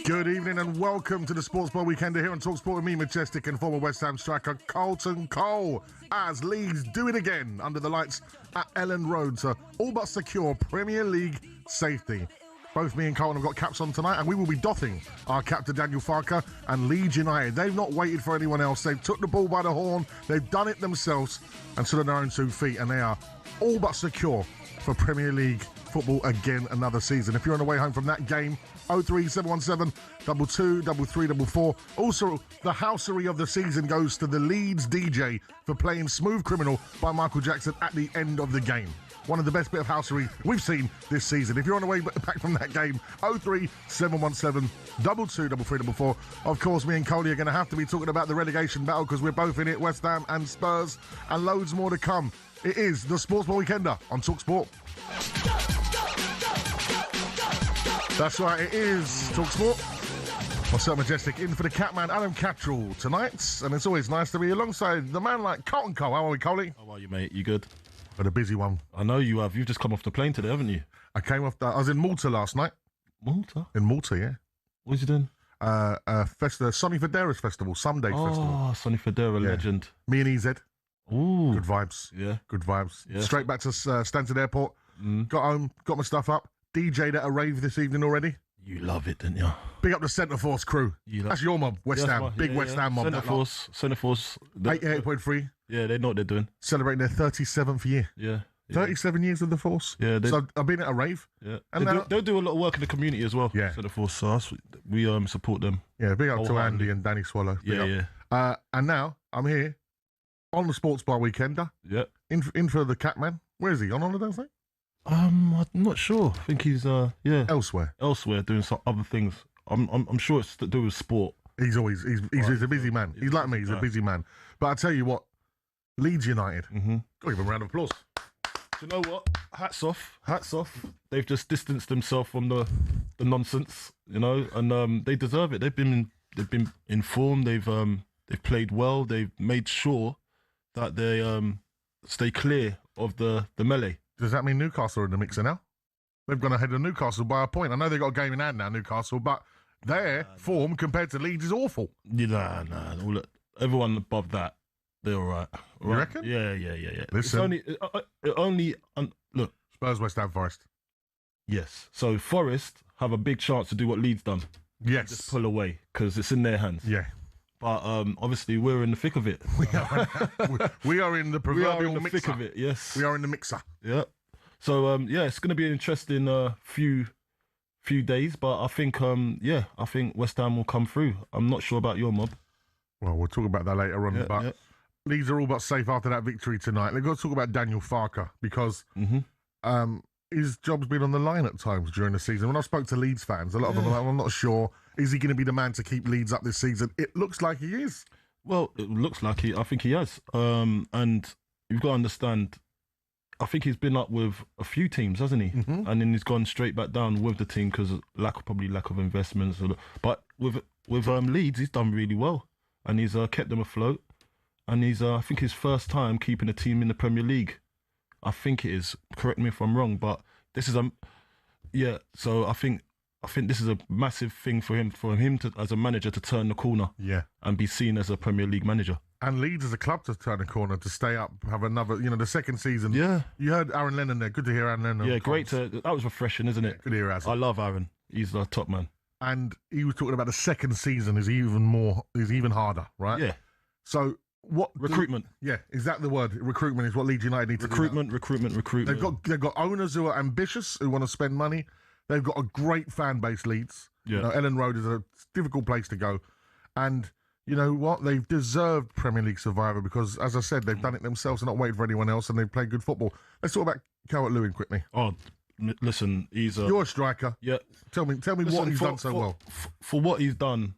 Good evening and welcome to the Sports Bar Weekender here on talkSPORT with me, Majestic, and former West Ham striker Carlton Cole, as Leeds do it again under the lights at Ellen Road to all but secure Premier League safety. Both me and Carlton have got caps on tonight, and we will be doffing our cap to Daniel Farke and Leeds United. They've not waited for anyone else. They've took the ball by the horn. They've done it themselves and stood on their own 2 feet, and they are all but secure for Premier League football again another season. If you're on the way home from that game, 03717 22 3344. Also, the housery of the season goes to the Leeds DJ for playing Smooth Criminal by Michael Jackson at the end of the game. One of the best bit of housery we've seen this season. If you're on the way back from that game, 03717 22 3344. Of course, me and Coley are going to have to be talking about the relegation battle because we're both in it, West Ham and Spurs, and loads more to come. It is the Sports Bar Weekender on talkSPORT. That's right, it is talkSPORT. Myself, Majestic, in for the Catman, Adam Cattrall tonight, and it's always nice to be alongside the man like Carlton Cole. How are we, Coley? How are you, mate? You good? Had a busy one. I know you have. You've just come off the plane today, haven't you? I was in Malta last night. Malta? In Malta, yeah. What was you doing? Sonny Fodera's festival, Sunday festival. Oh, Sonny Fodera, legend. Me and EZ. Ooh. Good vibes. Yeah. Good vibes. Yeah. Straight back to Stanford Airport. Got home, got my stuff up. DJ'd at a rave this evening already. You love it, didn't you? Big up the Centre Force crew. That's your mob, West Ham. Big West Ham mob. Centre Force. 88.3. Yeah, they know what they're doing. Celebrating their 37th year. Yeah. 37 years with the Force. Yeah. So I've been at a rave. Yeah. And they'll do a lot of work in the community as well. Yeah. Centre Force. So we support them. Yeah, big up to Andy and Danny Swallow. Yeah. And now I'm here on the Sports Bar Weekender. Yeah. In for the Catman. Where is he? On holiday, I think? I'm not sure. I think he's elsewhere doing some other things. I'm sure it's to do with sport. He's a busy man. He's like me. He's a busy man. But I tell you what, Leeds United. Got to give him a round of applause. Do you know what? Hats off. They've just distanced themselves from the nonsense, and they deserve it. They've been informed. They've played well. They've made sure that they stay clear of the melee. Does that mean Newcastle are in the mixer now? They've gone ahead of Newcastle by a point. I know they've got a game in hand now, Newcastle, but their form compared to Leeds is awful. Nah. Look, everyone above that, they're all right. You reckon? Yeah. Listen. Look. Spurs, West Ham, Forest. Yes. So Forest have a big chance to do what Leeds done. Yes. Just pull away because it's in their hands. Yeah. But obviously we're in the thick of it. We are in the proverbial mixer. Thick of it, yes. We are in the mixer. Yeah. So it's going to be an interesting few days, but I think West Ham will come through. I'm not sure about your mob. Well, we'll talk about that later on. But Leeds are all but safe after that victory tonight. They've got to talk about Daniel Farke because his job's been on the line at times during the season. When I spoke to Leeds fans, a lot of them are like, I'm not sure. Is he going to be the man to keep Leeds up this season? It looks like he is. Well, it looks like I think he has. And you've got to understand, I think he's been up with a few teams, hasn't he? And then he's gone straight back down with the team because lack of investments. But with Leeds, he's done really well. And he's kept them afloat. And he's, I think, his first time keeping a team in the Premier League. I think it is. Correct me if I'm wrong, but this is So I think this is a massive thing for him to, as a manager, to turn the corner. Yeah. And be seen as a Premier League manager. And Leeds as a club to turn the corner, to stay up, have another, the second season. Yeah. You heard Aaron Lennon there. Good to hear Aaron Lennon. Yeah, great that was refreshing, isn't it? Good to hear Aaron. I love Aaron. He's the top man. And he was talking about the second season is even harder, right? Yeah. So what recruitment? Is that the word? Recruitment is what Leeds United need to do. Recruitment. They've got owners who are ambitious, who want to spend money. They've got a great fan base, Leeds. Yeah. Ellen Road is a difficult place to go. And you know what? They've deserved Premier League survivor because, as I said, they've done it themselves and not waiting for anyone else, and they've played good football. Let's talk about Calvert-Lewin quickly. Oh, listen, you're a striker. Yeah. Tell me what he's done so well. For what he's done,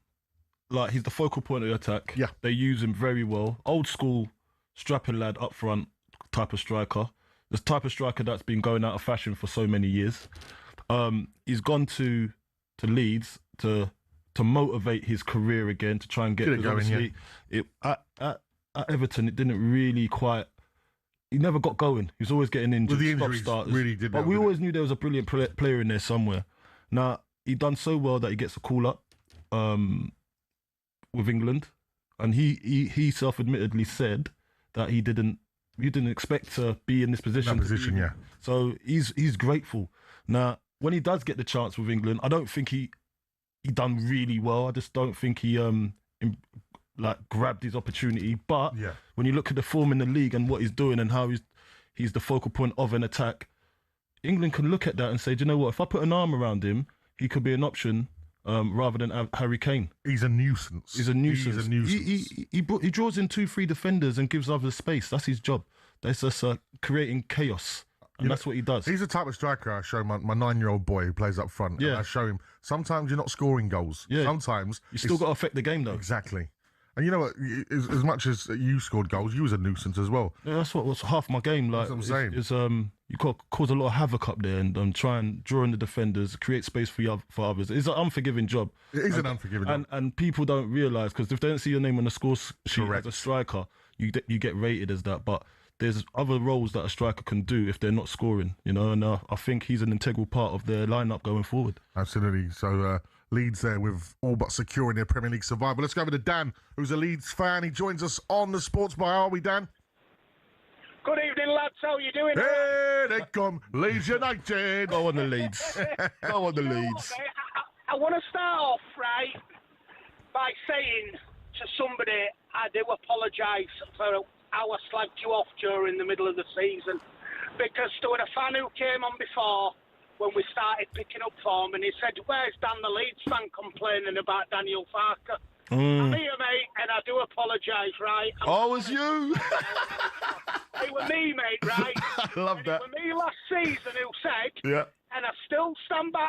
like, he's the focal point of the attack. Yeah. They use him very well. Old school, strapping lad up front type of striker. This type of striker that's been going out of fashion for so many years. He's gone to Leeds to motivate his career again, to try and get it going. At Everton, it didn't really quite. He never got going. He was always getting injured. Well, the injuries starters. really did. But we always knew there was a brilliant player in there somewhere. Now he done so well that he gets a call up with England, and he self-admittedly said that he didn't expect to be in this position. Yeah. So he's grateful. Now, when he does get the chance with England, I don't think he done really well. I just don't think he grabbed his opportunity. But when you look at the form in the league and what he's doing and how he's the focal point of an attack, England can look at that and say, do you know what? If I put an arm around him, he could be an option rather than Harry Kane. He's a nuisance. He draws in 2-3 defenders and gives others space. That's his job. That's just creating chaos. And that's what he does. He's the type of striker I show my 9-year-old boy who plays up front. Yeah. And I show him, sometimes you're not scoring goals. Yeah. Sometimes you still got to affect the game, though. Exactly. And you know what? As much as you scored goals, you was a nuisance as well. Yeah, that's what was half my game. Like, that's what I'm saying. You got to cause a lot of havoc up there and try and draw in the defenders, create space for others. It's an unforgiving job. It is an unforgiving job. And people don't realise, because if they don't see your name on the score sheet as a striker, you get rated as that. But there's other roles that a striker can do if they're not scoring, you know, and I think he's an integral part of their lineup going forward. Absolutely. So Leeds there with all but securing their Premier League survival. Let's go over to Dan, who's a Leeds fan. He joins us on the Sports Bar. How are we, Dan? Good evening, lads. How are you doing? Hey, they come. Leeds United. Go on the Leeds. Go on the Leeds. I want to start off, right, by saying to somebody, I do apologise for how I slagged you off during the middle of the season, because there was a fan who came on before when we started picking up form, and he said, where's Dan the Leeds fan complaining about Daniel Farke? I'm here, mate, and I do apologise, right? It was you? It was me, mate, right? I love that. It was me last season who said, yeah, and I'll still stand by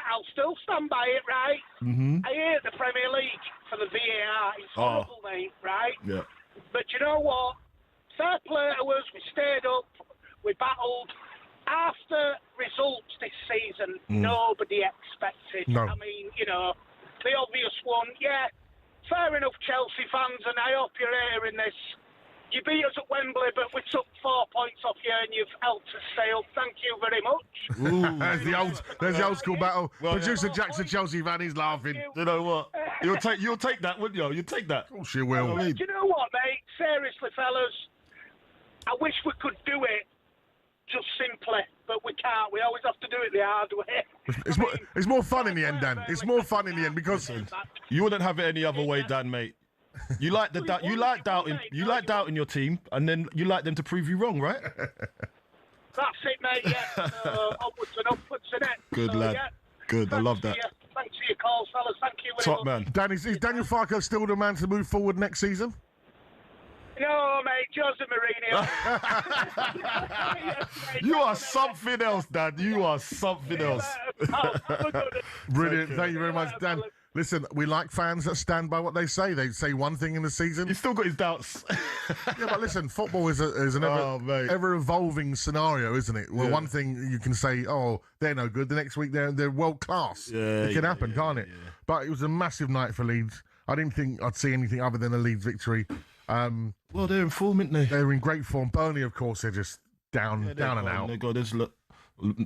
it, right? Mm-hmm. I hate the Premier League for the VAR. It's horrible, mate, right? Yeah. But you know what? Fair play to us. We stayed up. We battled. After results this season, nobody expected. No. I mean, you know, the obvious one, yeah, fair enough, Chelsea fans, and I hope you're hearing this. You beat us at Wembley, but we took 4 points off you, and you've helped us stay up. Thank you very much. Ooh, there's the old school battle. Well, Producer Jackson, Chelsea fan, he's laughing. You know what? You'll take that, wouldn't you? You'll take that. Of course you will. Do you know what, mate? Seriously, fellas, I wish we could do it just simply, but we can't. We always have to do it the hard way. It's more fun in the end, Dan. It's more fun in the end because you wouldn't have it any other way, Dan, mate. You like doubting your team, and then you like them to prove you wrong, right? That's it, mate. Yeah. Upwards and upwards, innit? Good lad. Yeah. Good. I love that. Thanks for your calls, fellas. Thank you very much. Top man. Dan, is Daniel Farke still the man to move forward next season? No, mate, Jose Mourinho. You are something else, Dan. You are something else. Brilliant. Thank you very much, Dan. Listen, we like fans that stand by what they say. They say one thing in the season. He's still got his doubts. Yeah, but listen, football is an ever-evolving scenario, isn't it? Well, one thing you can say, oh, they're no good. The next week, they're world-class. Yeah, it can happen, can't it? Yeah. But it was a massive night for Leeds. I didn't think I'd see anything other than a Leeds victory. Well, they're in form, aren't they? They're in great form. Burnley, of course, they're just down and out.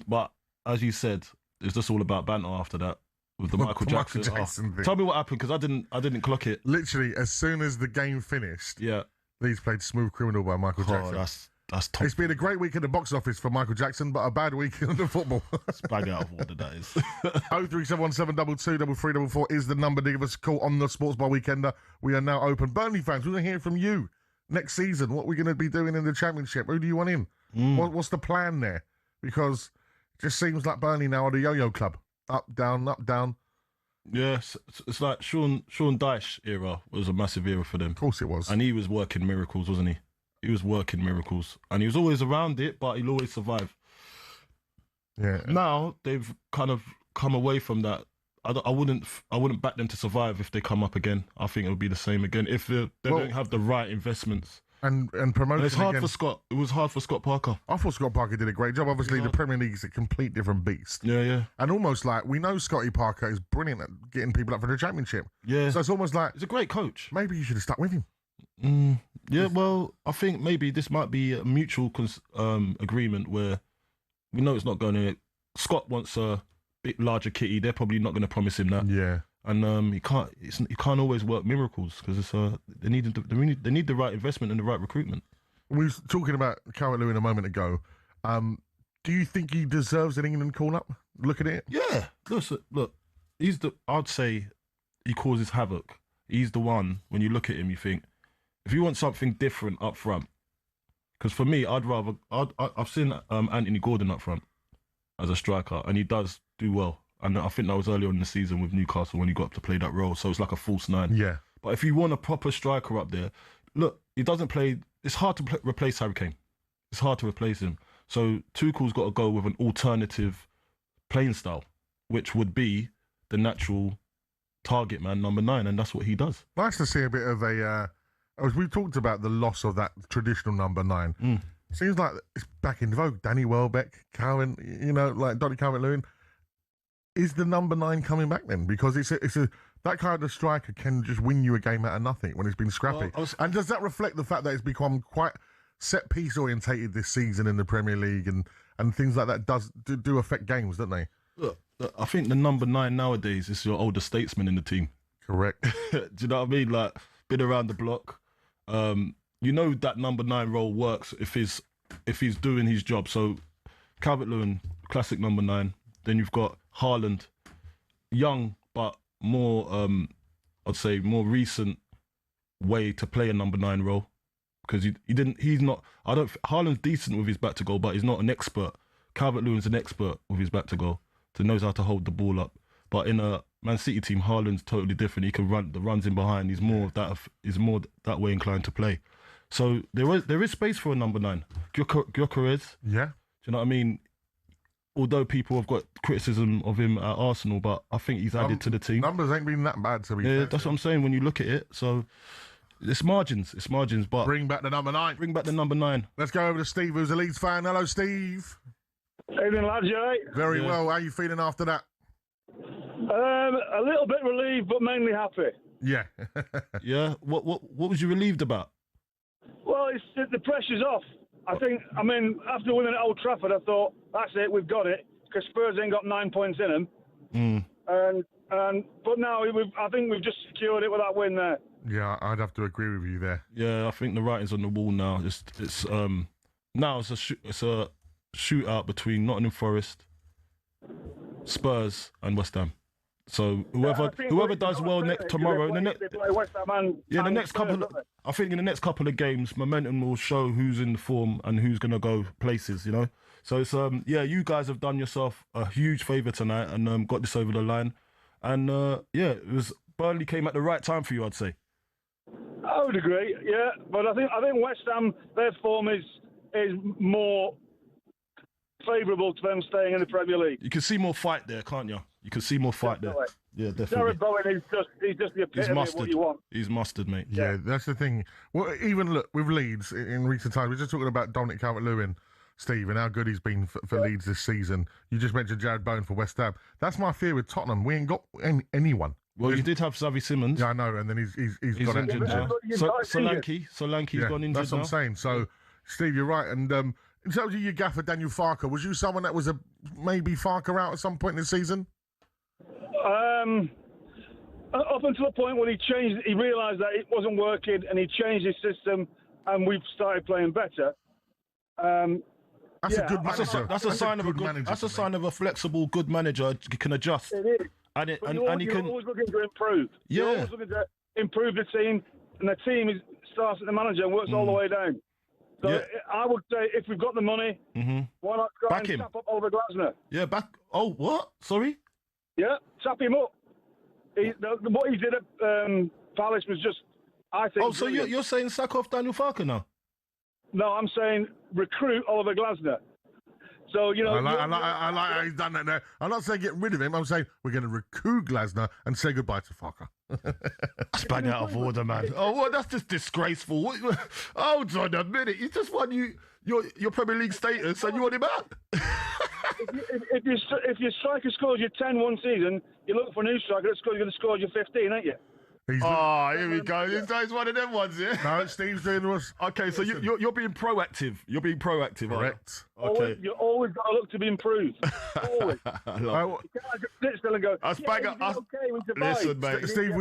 But as you said, it's just all about banter after that with the Michael Jackson thing. Tell me what happened, because I didn't clock it. Literally, as soon as the game finished, Leeds played "Smooth Criminal" by Michael Jackson. That's top. It's been a great week at the box office for Michael Jackson, but a bad week in the football. It's bang out of order, that is. 03717223344 is the number to give us a call on the Sports Bar Weekender. We are now open. Burnley fans, we want to hear from you next season. What we're going to be doing in the Championship. Who do you want in? What's the plan there? Because it just seems like Burnley now are the yo-yo club. Up, down, up, down. Yes, it's like Sean Dyche era was a massive era for them. Of course it was. And he was working miracles, wasn't he? He was working miracles, and he was always around it, but he'll always survive. Yeah. Now they've kind of come away from that. I wouldn't back them to survive if they come up again. I think it'll be the same again if they don't have the right investments. And promotion. And it's hard for Scott. It was hard for Scott Parker. I thought Scott Parker did a great job. Obviously, the Premier League is a complete different beast. Yeah. And almost like we know Scotty Parker is brilliant at getting people up for the Championship. Yeah. So it's almost like he's a great coach. Maybe you should have stuck with him. Yeah, well, I think maybe this might be a mutual agreement where we know it's not going to. Scott wants a bit larger kitty, they're probably not going to promise him that. Yeah. And he can't always work miracles because they need the right investment and the right recruitment. We were talking about Calvert-Lewin a moment ago. Do you think he deserves an England call-up? Look at it. Yeah. Look. I'd say he causes havoc. He's the one, when you look at him, you think, if you want something different up front, because for me, I've seen Anthony Gordon up front as a striker, and he does do well. And I think that was earlier in the season with Newcastle when he got up to play that role. So it's like a false nine. Yeah. But if you want a proper striker up there, look, he doesn't play. It's hard to replace Harry Kane. It's hard to replace him. So Tuchel's got to go with an alternative playing style, which would be the natural target man, number 9, and that's what he does. Nice to see a bit of as we talked about the loss of that traditional number 9. Seems like it's back in vogue. Danny Welbeck, Calvin, like Donny Calvert-Lewin. Is the number 9 coming back then? Because it's a that kind of striker can just win you a game out of nothing when it's been scrappy. And does that reflect the fact that it's become quite set piece orientated this season in the Premier League and things like that do affect games, don't they? Look, I think the number 9 nowadays is your older statesman in the team. Correct. Do you know what I mean? Like, been around the block. That number 9 role works if he's doing his job. So Calvert-Lewin, classic number 9. Then you've got Haaland, young but more, I'd say, more recent way to play a number 9 role because Haaland's decent with his back to goal, but he's not an expert. Calvert-Lewin's an expert with his back to goal, so he knows how to hold the ball up. But in a Man City team, Haaland's totally different. He can run the runs in behind. He's more that way inclined to play. So there is space for a number 9. Gyökeres. Yeah. Do you know what I mean? Although people have got criticism of him at Arsenal, but I think he's added to the team. Numbers ain't been that bad, to be fair. Yeah, that's what I'm saying when you look at it. So it's margins, but bring back the number 9. Bring back the number 9. Let's go over to Steve, who's a Leeds fan. Hello, Steve. Evening, lads, you all right? Very well. How are you feeling after that? A little bit relieved, but mainly happy. Yeah. Yeah. What was you relieved about? Well, the pressure's off. After winning at Old Trafford, I thought, that's it, we've got it, because Spurs ain't got 9 points in them. But now, I think we've just secured it with that win there. Yeah, I'd have to agree with you there. Yeah, I think the writing's on the wall now. It's a shootout between Nottingham Forest, Spurs and West Ham. So whoever does well tomorrow, I think in the next couple of games, momentum will show who's in the form and who's going to go places. So it's you guys have done yourself a huge favour tonight and got this over the line. And it was Burnley came at the right time for you, I'd say. I would agree, yeah, but I think West Ham, their form is more favourable to them staying in the Premier League. You can see more fight there, can't you? You can see more fight there. Yeah, definitely. Jared Bowen he's just the epitome of what you want. He's mustard, mate. Yeah, that's the thing. Well, even look, with Leeds in recent times, we're just talking about Dominic Calvert-Lewin, Steve, and how good he's been for Leeds this season. You just mentioned Jared Bowen for West Ham. That's my fear with Tottenham. We ain't got anyone. Well, you did have Xavi Simons. Yeah, I know, and then he's got injured. Solanke's injured. That's what I'm saying. So, Steve, you're right. And in terms of your gaffer, Daniel Farke, was you someone that was maybe Farke out at some point in the season? Up until the point when he realised that it wasn't working and he changed his system and we've started playing better. That's a good manager. That's a sign of a good manager. That's a sign of a flexible, good manager. He can adjust. It is. And he can. You're always looking to improve. Yeah. You're always looking to improve the team, and the team starts at the manager and works all the way down. So yeah. I would say if we've got the money, why not try and tap up Oliver Glasner? Yeah, back. Oh, what? Sorry? Yeah, tap him up. What he did at Palace was just, I think. Oh, so you're saying sack off Daniel Farke now? No, I'm saying recruit Oliver Glasner. So, I like how he's done that there. I'm not saying get rid of him. I'm saying we're going to recruit Glasner and say goodbye to Farke. That's bang out of order, man. Oh, well, that's just disgraceful. Hold on a minute. You just won your Premier League status and you want him out? If your striker scores you 10 one season, you look for a new striker that's going to score you 15, ain't you? Here we go. This guy's one of them ones, yeah? No, Steve's doing us. Okay, so you're being proactive. You're being proactive, Correct. Okay. You always got to look to be improved. Always. You can't just sit still and go, Listen, mate. Steve,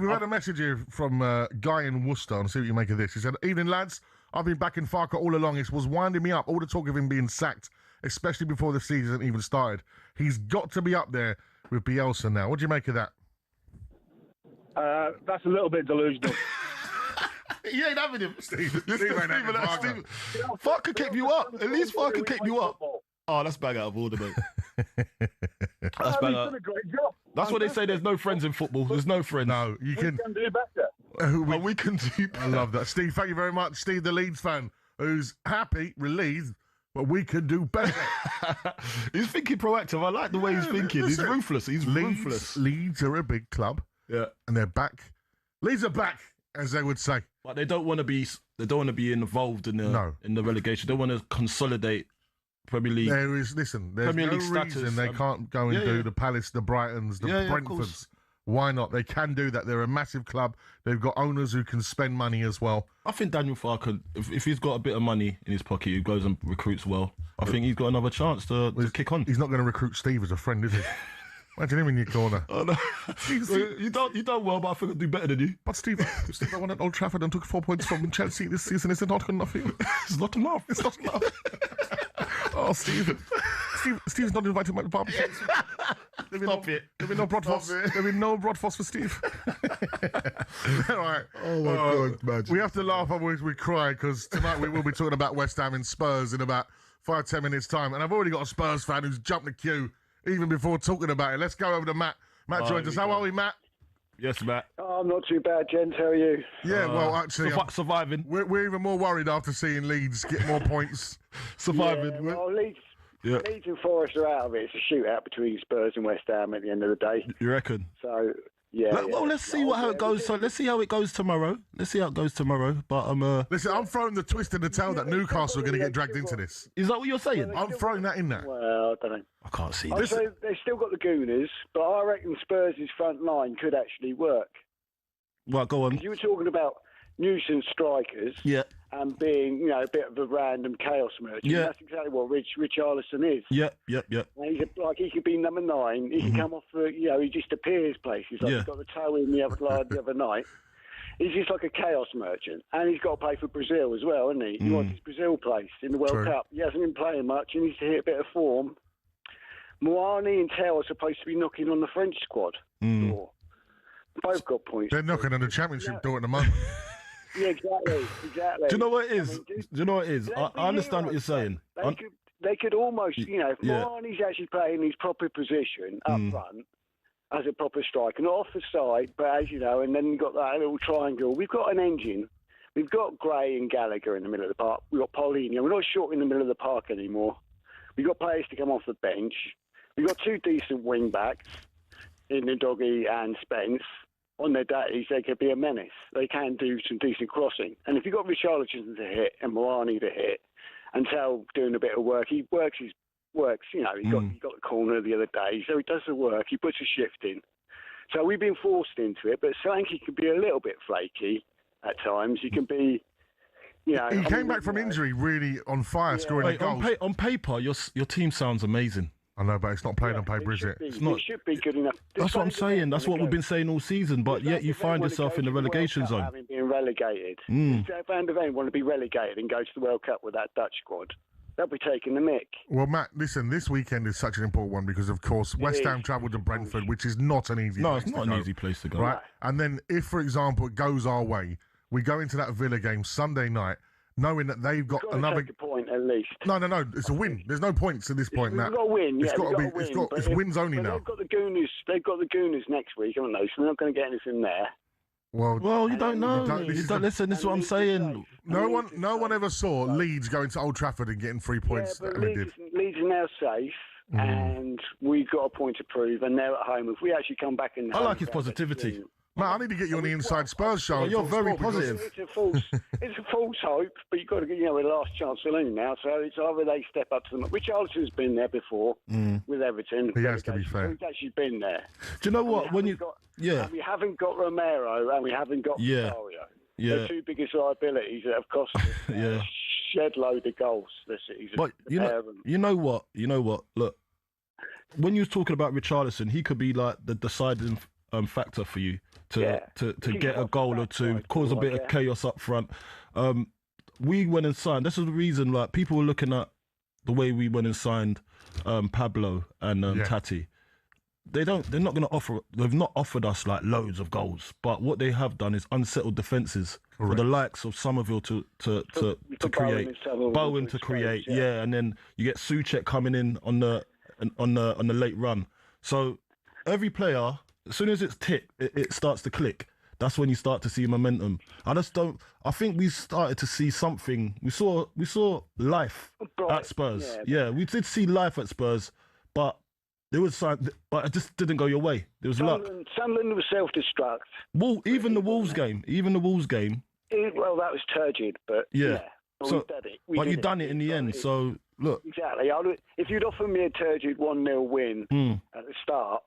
we've had a message here from Guy in Worcester, and see what you make of this. He said, "Evening, lads. I've been backing Farke all along. It was winding me up. All the talk of him being sacked, especially before the season even started. He's got to be up there with Bielsa now. What do you make of that?" That's a little bit delusional. You ain't having him, Steve. Farke kept you up. At least Farke kept you up. Oh, that's bang out of order, mate. That's bang out. He's done a great job. That's what they say. There's no friends in football. There's no friends. No, you can. We can do better. We can do better. I love that. Steve, thank you very much. Steve, the Leeds fan, who's happy, relieved, but we can do better. He's thinking proactive. I like the way he's thinking. He's ruthless. He's ruthless. Leeds are a big club. Yeah. And they're back. Leeds are back, as they would say. But they don't want to be. They don't want to be involved in the relegation. They want to consolidate Premier League. There's Premier no League reason status. they can't go and do the Palace, the Brightons, the Brentfords. Why not? They can do that. They're a massive club. They've got owners who can spend money as well. I think Daniel Farke, if he's got a bit of money in his pocket, he goes and recruits well. I think he's got another chance to kick on. He's not going to recruit Steve as a friend, is he? Imagine him in your corner. Oh, no. You done well, but I think I'll do better than you. But Steve, I won at Old Trafford and took 4 points from Chelsea this season. Is it not good enough for you? It's not enough. It's not enough. Oh, Steve's not invited to my barbecue. Stop it. There'll be no Brodfoss. There'll be no Brodfoss for Steve. All right. Oh, my God, man. We have to laugh, otherwise we cry, because tonight we will be talking about West Ham and Spurs in about 5-10 minutes' time. And I've already got a Spurs fan who's jumped the queue even before talking about it. Let's go over to Matt. Matt joins us. How are we, Matt? Yes, Matt. Oh, I'm not too bad, gents. How are you? Yeah, well, actually... surviving. We're even more worried after seeing Leeds get more points. Surviving. Yeah, well, Leeds and Forest are out of it. It's a shootout between Spurs and West Ham at the end of the day. You reckon? So, yeah. Well, let's see how it goes. So let's see how it goes tomorrow. But Listen, I'm throwing the twist in the tail that Newcastle are going to get dragged into this. Is that what you're saying? I'm throwing that in there. Well, I don't know. I can't see I'd this. say they've still got the Gooners, but I reckon Spurs' front line could actually work. Right, go on. You were talking about nuisance strikers and being, a bit of a random chaos merchant. Yeah. That's exactly what Richarlison is. Yeah. And he could be number 9. He can come off he just appears places. Like he got the toe in the other night. He's just like a chaos merchant. And he's got to play for Brazil as well, hasn't he? He wants his Brazil place in the World Cup. He hasn't been playing much. He needs to hit a bit of form. Moani and Tell are supposed to be knocking on the French squad door. Both got points. They're knocking on the championship door at the moment. Yeah, exactly. Do you know what it is? Do you know what it is? I understand what you're saying. They could almost, if Moani's actually playing his proper position up front as a proper striker, not off the side, but as you know, and then you've got that little triangle. We've got an engine. We've got Gray and Gallagher in the middle of the park. We've got Paulinho. We're not short in the middle of the park anymore. We've got players to come off the bench. We've got 2 decent wing backs in the Doggy and Spence. On their days, they could be a menace. They can do some decent crossing. And if you've got Richarlison to hit and Moani to hit, and Tell doing a bit of work, he works. He got the corner the other day, so he does the work. He puts a shift in. So we've been forced into it, but Solanke can be a little bit flaky at times. He can be, He came back from injury really on fire, scoring goals. On paper, your team sounds amazing. I know, but it's not playing on paper, is it? It's not. It should be good enough. That's what I'm saying. That's what we've been saying all season, but yet you find yourself in the relegation zone. Having been relegated. If Van der Ven want to be relegated and go to the World Cup with that Dutch squad, they'll be taking the mick. Well, Matt, listen, this weekend is such an important one because, of course, West Ham travelled to Brentford, which is not an easy place to go. No, it's not an easy place to go. Right? And then if, for example, it goes our way, we go into that Villa game Sunday night, knowing that they've got another... Take a point at least. No, it's a win. There's no points at this point, Matt. We've got to win, It's got to be. It's wins only now. They've got the Gooners next week, haven't they? So they're not going to get anything there. Well, you don't know. Listen, this is what I'm saying. No one ever saw Leeds going to Old Trafford and getting 3 points. Yeah, but Leeds are now safe, and we've got a point to prove, and they're at home. If we actually come back and... I like his positivity. Matt, I need to get you on the Inside Spurs show. You're very positive. It's a false hope, but you've got to get, we're last chance saloon now, so it's either they step up to them. Richarlison's been there before with Everton. He has, to be fair. He's actually been there. Do you know what? We haven't got Romero and we haven't got Rosario. The two biggest liabilities that have cost us a shed load of goals this season. But you know what? Look, when you was talking about Richarlison, he could be like the deciding factor for you to get a goal or two, cause a bit of chaos up front. We went and signed. This is the reason, like, people were looking at the way we went and signed Pablo and Tati. They're not going to offer. They've not offered us like loads of goals, but what they have done is unsettled defences for the likes of Somerville to create, Bowen to create, and then you get Souček coming in on the late run. So every player, as soon as it's ticked, it starts to click. That's when you start to see momentum. I think we started to see something. We saw life at Spurs. Yeah, we did see life at Spurs, but there was but it just didn't go your way. There was luck. Sunderland was self-destruct. Even the Wolves game. Well, that was turgid, but so, we did it. But you done it in the end. So look, exactly. If you'd offered me a turgid 1-0 win at the start,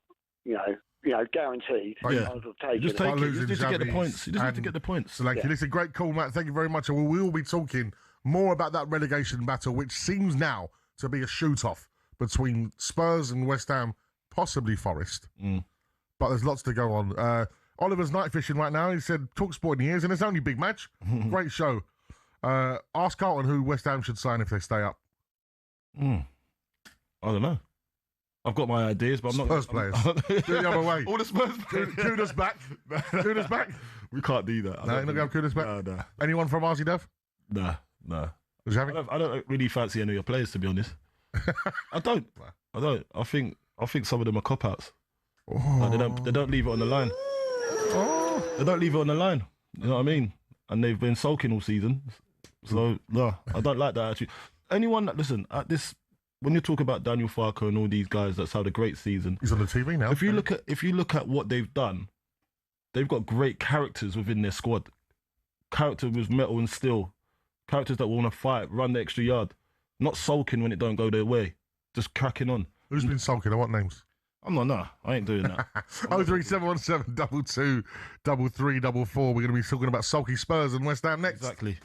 guaranteed, I would have taken just take it. You just need to get the points. You just need to get the points. So, it's a great call, Matt. Thank you very much. And we will be talking more about that relegation battle, which seems now to be a shoot-off between Spurs and West Ham, possibly Forest. But there's lots to go on. Oliver's night fishing right now. He said, talkSPORT in the ears, and it's only big match. Great show. Ask Carlton who West Ham should sign if they stay up. I don't know. I've got my ideas, but I'm not... Spurs players. Do it the other way. All the Spurs players. Kudos back. Kudos back. We can't do that. No, you're not going to have Kudos back? No. Anyone from RC Dev? No. I don't really fancy any of your players, to be honest. I don't. I think some of them are cop-outs. They don't leave it on the line. They don't leave it on the line. You know what I mean? And they've been sulking all season. So, no, I don't like that attitude. Anyone that, listen, at this... When you talk about Daniel Farke and all these guys that's had a great season, he's on the TV now. If you look at what they've done, they've got great characters within their squad. Characters with metal and steel. Characters that want to fight, run the extra yard, not sulking when it don't go their way, just cracking on. Who's been sulking? I want names. I'm not. Nah, I ain't doing that. 03717 22 3344. We're going to be talking about sulky Spurs and West Ham next. Exactly.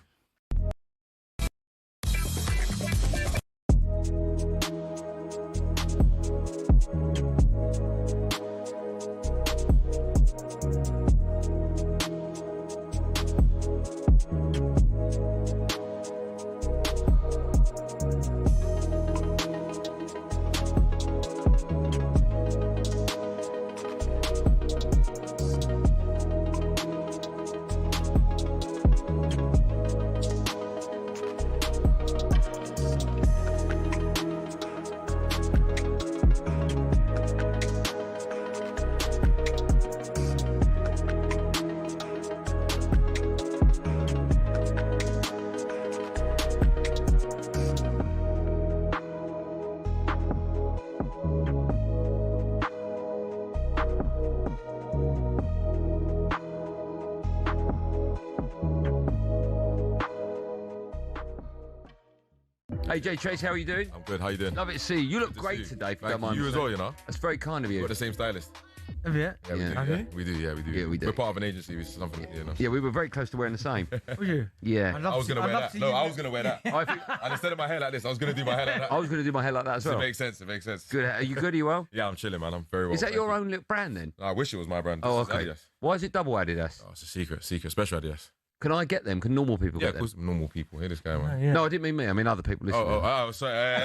Hey, Jay Trace, how are you doing? I'm good, how you doing? Love it to see you. You look great today, if you don't mind. You as well, you know? That's very kind of you. We're the same stylist. Have you? Yeah, we do. Yeah, we do. We're part of an agency, which is something, you know. Yeah, we were very close to wearing the same. Were you? Yeah. I was going to wear that. No, I was going to wear that. And instead of my hair like this, I was going to do my hair like that. I was going to do my hair like that as well. It makes sense. Good. Are you good? Are you well? Yeah, I'm chilling, man. I'm very well. Is that your own little brand then? I wish it was my brand. Oh, okay. Why is it double Adidas? Oh, it's a secret, special Adidas. Can I get them? Can normal people get them? Yeah, of course, normal people. Hear this guy, man. Yeah. No, I didn't mean me. I mean other people listening. Oh, sorry.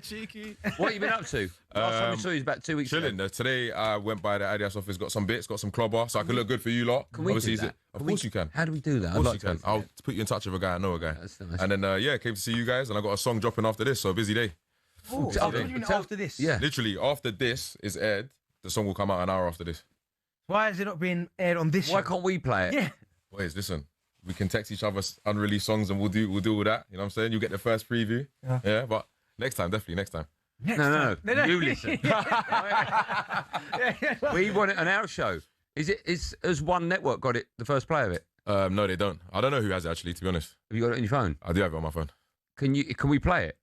Cheeky. What have you been up to? Last time we saw you was about 2 weeks chilling. ago. Today, I went by the Adidas office, got some bits, got some clobber, so I can look good for you lot. Can we do that? Of course you can. How do we do that? Of course you can. I'll put you in touch with a guy. I know a guy. That's nice. And then, came to see you guys, and I got a song dropping after this, so a busy day. Oh, after this? Yeah. Literally, after this is aired, the song will come out an hour after this. Why is it not being aired on this show? Why can't we play it? Yeah. Boys, listen, we can text each other unreleased songs and we'll do all that. You know what I'm saying? You get the first preview. Yeah, but next time, definitely next time. No. You listen. We want it on our show. Has one network got it, the first play of it? No, they don't. I don't know who has it, actually, to be honest. Have you got it on your phone? I do have it on my phone. Can we play it?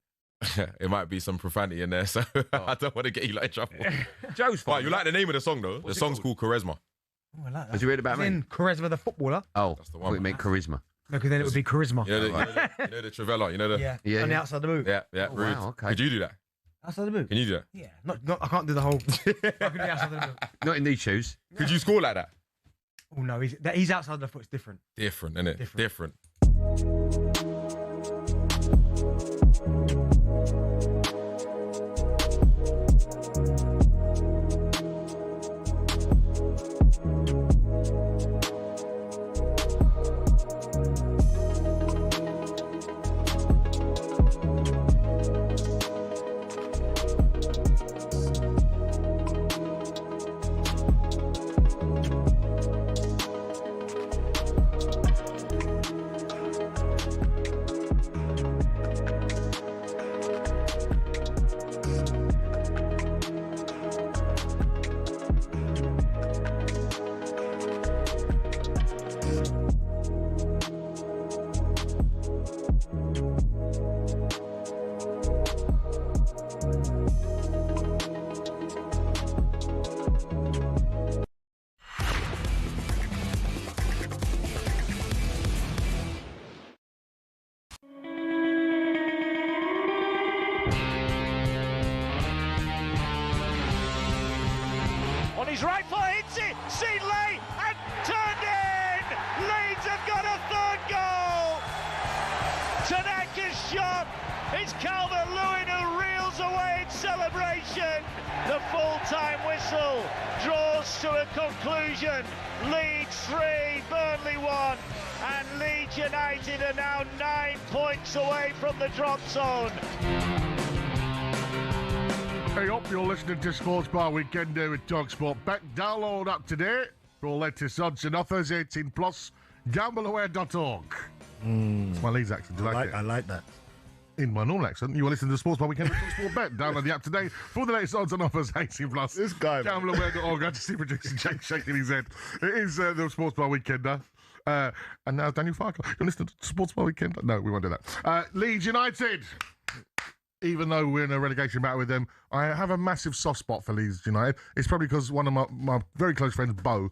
It might be some profanity in there, so I don't want to get you in trouble. Joe's fine. Right, you like the name of the song, though? The song's called Charisma. Oh, I like that. Has you read about me? In Charisma the footballer. Oh, That's the I one. thought you meant charisma. No, because then it would be Charisma. You know the Travella, you know the... Yeah. On the outside of the boot. Yeah, Oh, rude. wow, okay. Could you do that? Outside of the boot. Can you do that? Yeah. Not. I can't do the whole. I can do outside of the boot. Not in these shoes. Could you score like that? Oh no, he's outside the foot. It's different. Different, innit? Different. On his right foot, hits it, Seedley, and turned in! Leeds have got a third goal! Tanaka's shot, it's Calvert-Lewin who reels away in celebration. The full-time whistle draws to a conclusion. Leeds 3, Burnley 1, and Leeds United are now 9 points away from the drop zone. Hey up, you're listening to Sports Bar Weekend here with talkSPORT. Bet download up to date for all latest odds and offers. 18 plus. Gambleaware.org. My Leeds accent. Do you like it? I like that. In my normal accent, you are listening to Sports Bar Weekend with talkSPORT Bet. Download the app today for the latest odds and offers. 18 plus. This guy, man. Gambleaware.org. I just see producer Jake shaking his head. It is the Sports Bar Weekend now. And now Daniel Farke. You're listening to Sports Bar Weekend. No, we won't do that. Leeds United. Even though we're in a relegation battle with them, I have a massive soft spot for Leeds United. It's probably because one of my very close friends, Bo,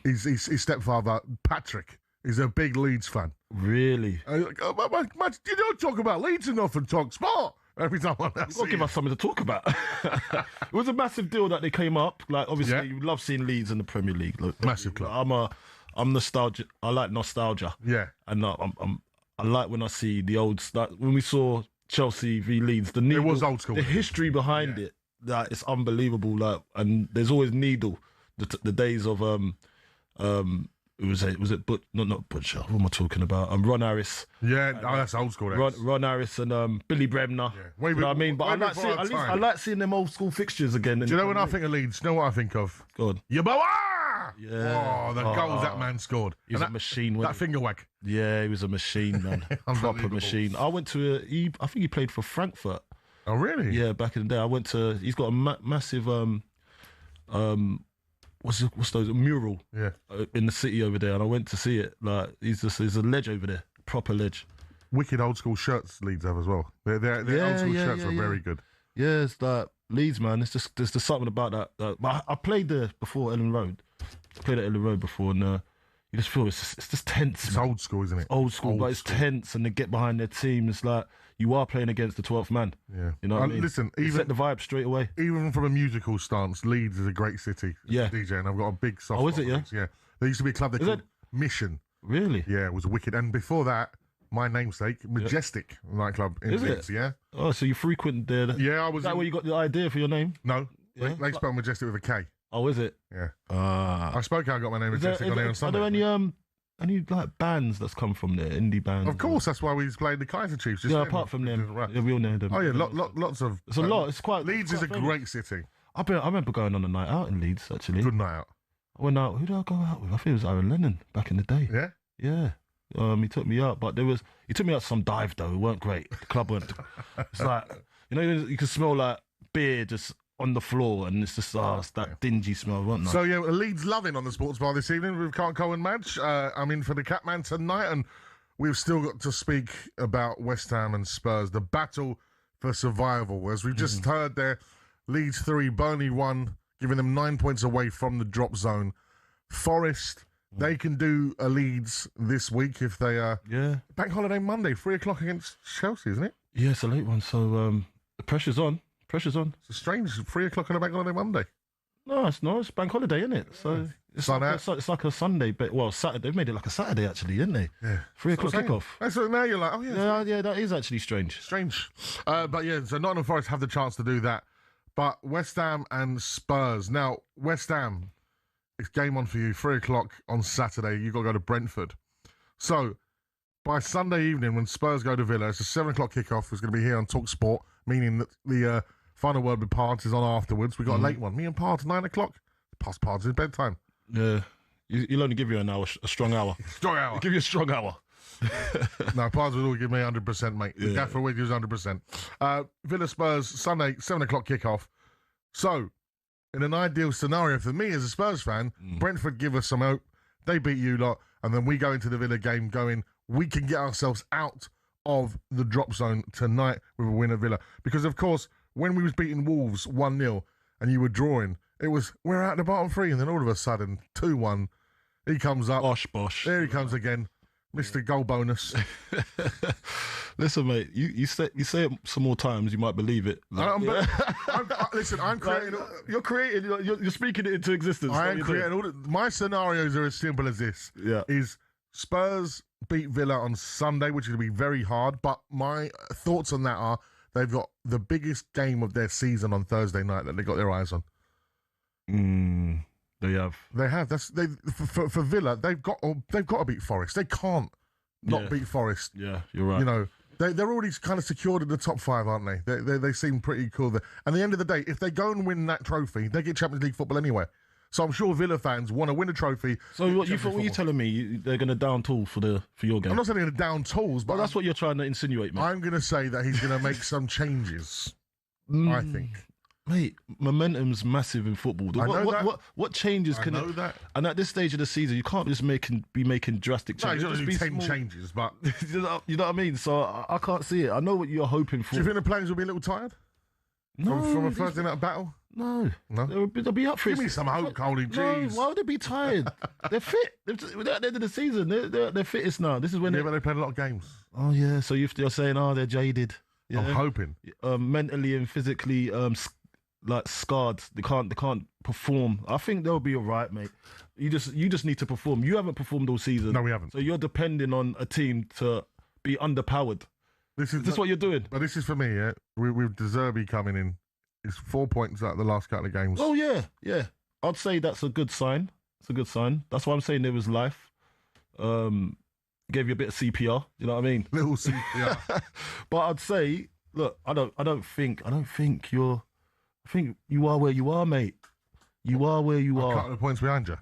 his stepfather, Patrick, is a big Leeds fan. Really? You don't talk about Leeds enough and talk sport every time I You've got to give us something to talk about. It was a massive deal that they came up. Like, obviously, you love seeing Leeds in the Premier League. Look, massive club. I'm nostalgic. I like nostalgia. Yeah. And I like when I see the old stuff. When we saw Chelsea v Leeds, it was old school. The history behind it, that it's unbelievable. Like, and there's always Needle, the days of was it not Butcher? What am I talking about? Ron Harris. Yeah, that's old school. Ron Harris and Billy Bremner. Yeah. You know what I mean? But I like seeing them old school fixtures again. Do you know when I think of Leeds? Do you know what I think of? Go on. Yaboa! Yeah. Oh, the goals that man scored. He was a machine. That finger whack. Yeah, he was a machine, man. Proper machine. I went to I think he played for Frankfurt. Oh, really? Yeah, back in the day. He's got a massive, what's those, a mural in the city over there. And I went to see it. Like, he's a ledge over there. Proper ledge. Wicked old school shirts Leeds have as well. Their old school shirts were very good. Yeah, it's like Leeds, man. It's just, there's something about that. But I played there before Ellen Road. I played at Ellen Road before, and you just feel it's just tense. It's old school, isn't it? Old school, but it's tense, and they get behind their team. It's like you are playing against the 12th man. Yeah, you know what I mean? Listen, you set the vibe straight away. Even from a musical stance, Leeds is a great city. Yeah, DJ, and I've got a big soft. Oh, is it? Yeah, yeah. There used to be a club called Mission. Really? Yeah, it was wicked. And before that, my namesake, Majestic nightclub in Leeds. Yeah. Oh, so you frequent there? Yeah, I was. Is that where you got the idea for your name? No, they spell Majestic with a K. Oh, is it? Yeah. I spoke how I got my name Majestic on here on Sunday. Are there any like bands that's come from there, indie bands? Of course, that's why we was playing the Kaiser Chiefs. Yeah, apart from them, we all know them. Oh yeah, lots of. It's a lot. It's quite. Leeds is a great city. I remember going on a night out in Leeds actually. Good night out. I went out. Who did I go out with? I think it was Aaron Lennon back in the day. Yeah. Yeah. He took me out, but he took me out to some dive though. It weren't great. The club weren't. It's like, you know, you can smell like beer just on the floor, and it's just it's that dingy smell, wasn't it? So yeah, Leeds loving on the sports bar this evening with Carlton and Madge. I'm in for the Catman tonight, and we've still got to speak about West Ham and Spurs, the battle for survival. As we've just heard there, Leeds 3, Burnley 1, giving them 9 points away from the drop zone. Forest, they can do a Leeds this week if they Bank holiday Monday, 3 o'clock against Chelsea, isn't it? Yeah, it's a late one, so the pressure's on. Pressure's on. It's strange, 3 o'clock on a bank holiday Monday. No, it's not. It's bank holiday, isn't it? So it's like a Sunday, but Saturday. They've made it like a Saturday, actually, didn't they? Yeah. 3 o'clock kickoff. So now you're like, yeah, that is actually strange. But yeah, so Nottingham Forest have the chance to do that. But West Ham and Spurs. Now, West Ham, it's game on for you, 3 o'clock on Saturday. You've got to go to Brentford. So by Sunday evening, when Spurs go to Villa, it's a 7 o'clock kickoff. It's going to be here on talkSPORT, meaning that the final word with Pards is on afterwards. We got a late one. Me and Pards, 9 o'clock. Past Pards' bedtime. Yeah. You'll only give you an hour, a strong hour. Strong hour. I'll give you a strong hour. No, Pards would all give me 100%, mate. The gaffer would give us 100%. Villa Spurs, Sunday, 7 o'clock kickoff. So, in an ideal scenario for me as a Spurs fan, Brentford give us some hope. They beat you lot, and then we go into the Villa game going, we can get ourselves out of the drop zone tonight with a win at Villa. Because, of course, when we was beating Wolves 1-0 and you were drawing, it was, we're out the bottom three, and then all of a sudden, 2-1, he comes up. Bosh. There he comes again. Mr. Goal bonus. Listen, mate, you say it some more times, you might believe it. Listen, I'm creating... You're speaking it into existence. I am creating my scenarios are as simple as this. Yeah. Is Spurs beat Villa on Sunday, which is going to be very hard, but my thoughts on that are they've got the biggest game of their season on Thursday night that they got their eyes on. They have. For Villa, they've got to beat Forest. They can't not beat Forest. Yeah, you're right. You know, they're already kind of secured in the top 5, aren't they? They seem pretty cool there. And at the end of the day, if they go and win that trophy, they get Champions League football anyway. So I'm sure Villa fans want to win a trophy. So what you telling me? They're going to down tool for your game? I'm not saying they're going to down tools, but that's what you're trying to insinuate, mate. I'm going to say that he's going to make some changes. I think. Mate, momentum's massive in football. What changes can I know that. And at this stage of the season, you can't just be making drastic changes. No, you don't need 10 changes, but you know what I mean. So I can't see it. I know what you're hoping for. Do you think the players will be a little tired? No, from a Thursday night battle. No. They'll be up for it. Give me some hope, Coley. Jeez. No, why would they be tired? They're fit. At the end of the season, they're fittest now. This is when but they played a lot of games. Oh yeah, so you're saying they're jaded. Yeah. I'm hoping. Mentally and physically, like scarred. They can't perform. I think they'll be all right, mate. You just need to perform. You haven't performed all season. No, we haven't. So you're depending on a team to be underpowered. This is what you're doing. But this is for me, yeah. With De Zerbi coming in, it's 4 points out of the last couple of games. Oh yeah. I'd say that's a good sign. It's a good sign. That's why I'm saying there was life. Gave you a bit of CPR. You know what I mean? Little CPR. But I'd say, look, I don't think you're. I think you are where you are, mate. You are where you are. A couple of points behind you.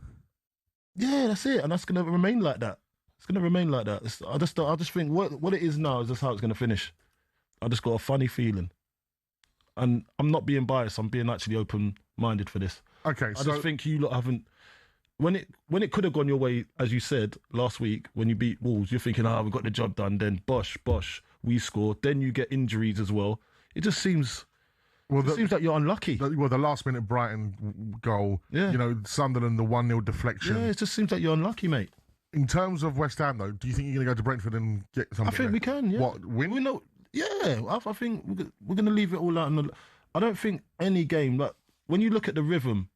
Yeah, that's it, and that's going to remain like that. It's going to remain like that. I just think what it is now is just how it's going to finish. I just got a funny feeling, and I'm not being biased. I'm being actually open-minded for this. Okay, I just think you lot haven't. When it could have gone your way, as you said last week, when you beat Wolves, you're thinking, we got the job done. Then bosh, we score. Then you get injuries as well. It just seems. Well, it seems like you're unlucky. The last-minute Brighton goal, Sunderland, the 1-0 deflection. Yeah, it just seems like you're unlucky, mate. In terms of West Ham, though, do you think you're going to go to Brentford and get something? I think we can, yeah. What, win? We know, yeah, I think we're going to leave it all out. I don't think any game, like, when you look at the rhythm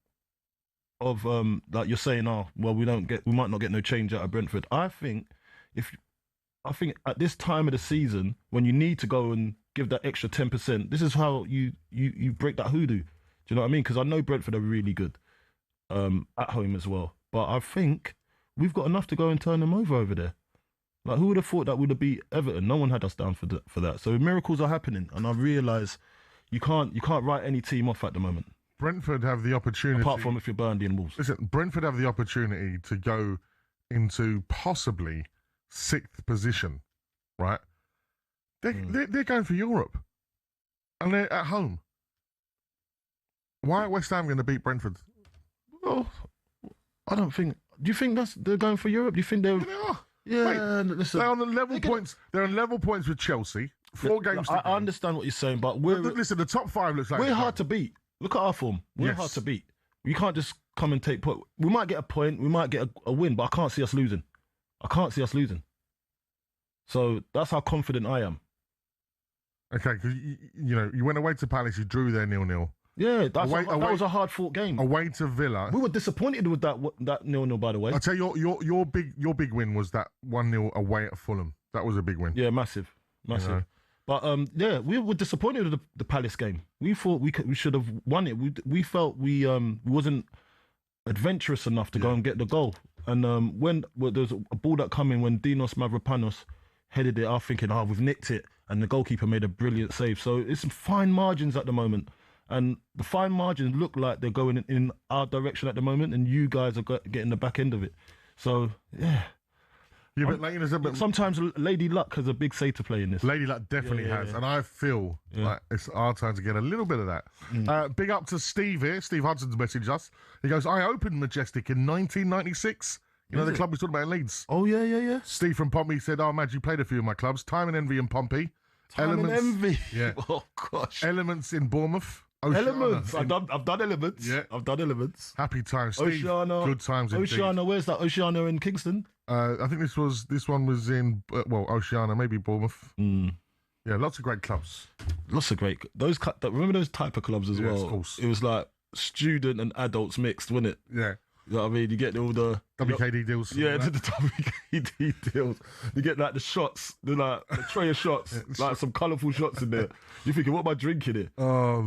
of, like you're saying, we might not get no change out of Brentford. I think at this time of the season, when you need to go and give that extra 10%, this is how you break that hoodoo. Do you know what I mean? Because I know Brentford are really good at home as well. But I think we've got enough to go and turn them over there. Like, who would have thought that would have beat Everton? No one had us down for that. So miracles are happening, and I realise you can't write any team off at the moment. Brentford have the opportunity, apart from if you're Burnley and Wolves. Listen, Brentford have the opportunity to go into possibly 6th position, right? They're going for Europe, and they're at home. Why are West Ham going to beat Brentford? Well, I don't think. Do you think they're going for Europe? Do you think they're? Yeah, they are. Yeah, listen, they're on the level points. They're on level points with Chelsea. 4 games. I understand what you're saying, but listen. The top 5 looks like we're hard to beat. Look at our form. We're hard to beat. You can't just come and take point. We might get a point. We might get a win, but I can't see us losing. So that's how confident I am. Okay, because you went away to Palace. You drew there 0-0. Yeah, that was a hard-fought game. Away to Villa. We were disappointed with that 0-0, by the way. I'll tell you, your big win was that 1-0 away at Fulham. That was a big win. Yeah, massive. But we were disappointed with the Palace game. We thought we should have won it. We felt we wasn't adventurous enough to go and get the goal. And when there was a ball that came in when Dinos Mavropanos headed it, I was thinking, we've nicked it. And the goalkeeper made a brilliant save. So it's some fine margins at the moment. And the fine margins look like they're going in our direction at the moment, and you guys are getting the back end of it. So, yeah. Sometimes Lady Luck has a big say to play in this. Lady Luck definitely has. And I feel like it's our time to get a little bit of that. Big up to Steve here. Steve Hudson's messaged us. He goes, I opened Majestic in 1996. You know the club we talked about in Leeds? Oh, yeah. Steve from Pompey said, Madge, you played a few of my clubs. Time and Envy in Pompey. And Envy. Yeah. Oh, gosh. Elements in Bournemouth. Oceana. Elements. I've done Elements. Yeah. I've done Elements. Happy times, Steve. Oceana. Good times indeed. Oceana, where's that? Oceana in Kingston? I think this one was in, Oceana, maybe Bournemouth. Yeah, lots of great clubs. Lots of great. Remember those type of clubs as well? Of course. It was like student and adults mixed, wasn't it? Yeah. You know what I mean? You get all the WKD deals. Yeah, the WKD deals. You get like the shots, the tray of shots, like some colourful shots in there. You're thinking, what am I drinking here? Oh,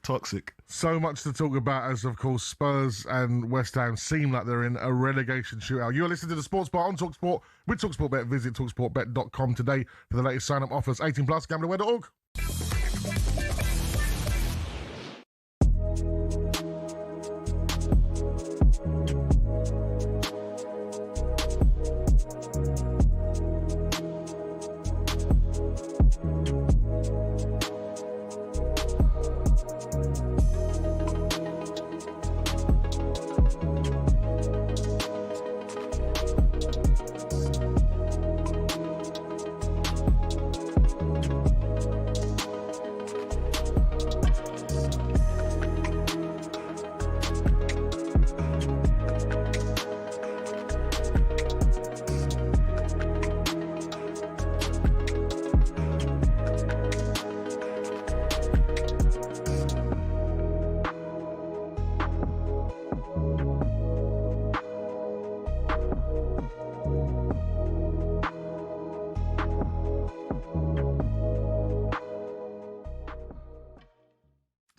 toxic. So much to talk about as, of course, Spurs and West Ham seem like they're in a relegation shootout. You're listening to the Sports Bar on talkSPORT with talkSPORT Bet. Visit talksportbet.com today for the latest sign-up offers. 18+, gamblerware.org.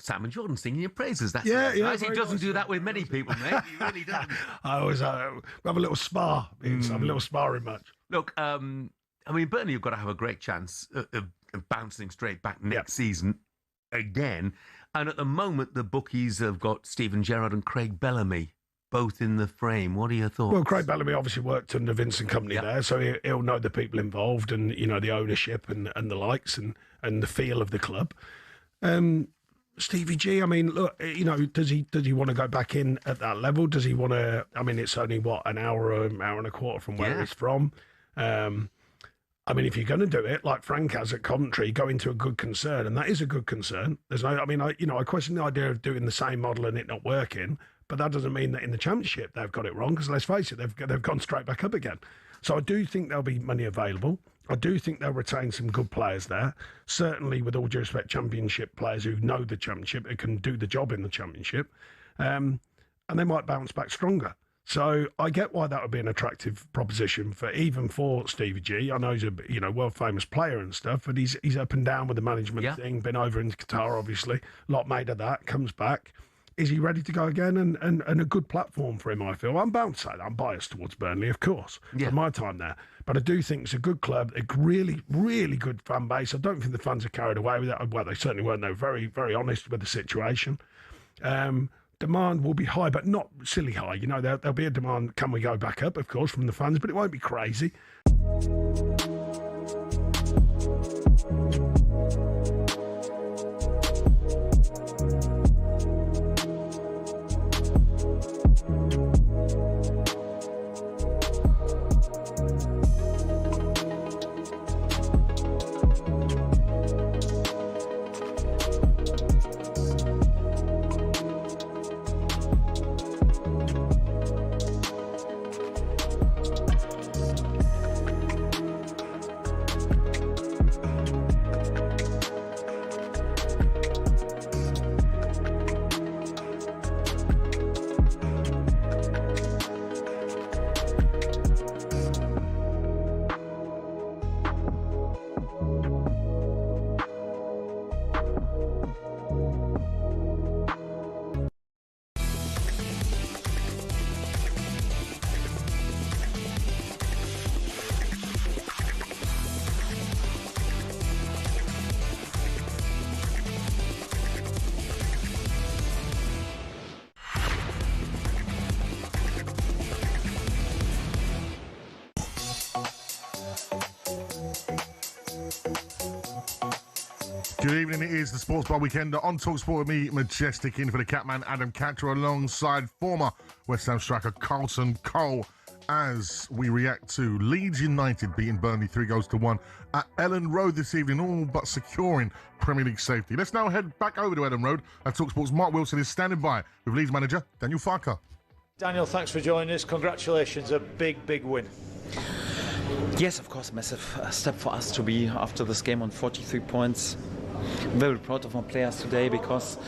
Sam and Jordan singing your praises. That's yeah. He doesn't do that with many people, mate. He really doesn't. I always have a little spar. Have a little sparring match. Look, Burnley have got to have a great chance of bouncing straight back next season again. And at the moment, the bookies have got Steven Gerrard and Craig Bellamy both in the frame. What are your thoughts? Well, Craig Bellamy obviously worked under Vincent Company there, so he'll know the people involved and, the ownership and the likes and the feel of the club. Stevie G, look, does he want to go back in at that level? Does he want to? It's only an hour and a quarter from where he's from. If you're going to do it like Frank has at Coventry, go into a good concern, and that is a good concern. There's no, I question the idea of doing the same model and it not working, but that doesn't mean that in the Championship they've got it wrong. Because let's face it, they've gone straight back up again. So I do think there'll be money available. I do think they'll retain some good players there. Certainly, with all due respect, Championship players who know the Championship, who can do the job in the Championship, and they might bounce back stronger. So I get why that would be an attractive proposition for Stevie G. I know he's a world famous player and stuff, but he's up and down with the management thing. Been over in Qatar, obviously, a lot made of that. Comes back. Is he ready to go again? And a good platform for him, I feel. I'm bound to say that. I'm biased towards Burnley, of course, from my time there. But I do think it's a good club, a really, really good fan base. I don't think the fans are carried away with it. Well, they certainly weren't. They were very, very honest with the situation. Demand will be high, but not silly high. There'll be a demand, can we go back up, of course, from the fans, but it won't be crazy. Good evening, it is the Sports Bar Weekender on talkSPORT with me, Majestic, in for the Catman Adam Catcher alongside former West Ham striker Carlton Cole as we react to Leeds United beating Burnley 3-1 at Ellen Road this evening, all but securing Premier League safety. Let's now head back over to Ellen Road as talkSPORT's Mark Wilson is standing by with Leeds manager Daniel Farke. Daniel, thanks for joining us. Congratulations, a big win. Yes, of course, a massive step for us to be after this game on 43 points. I'm very proud of my players today because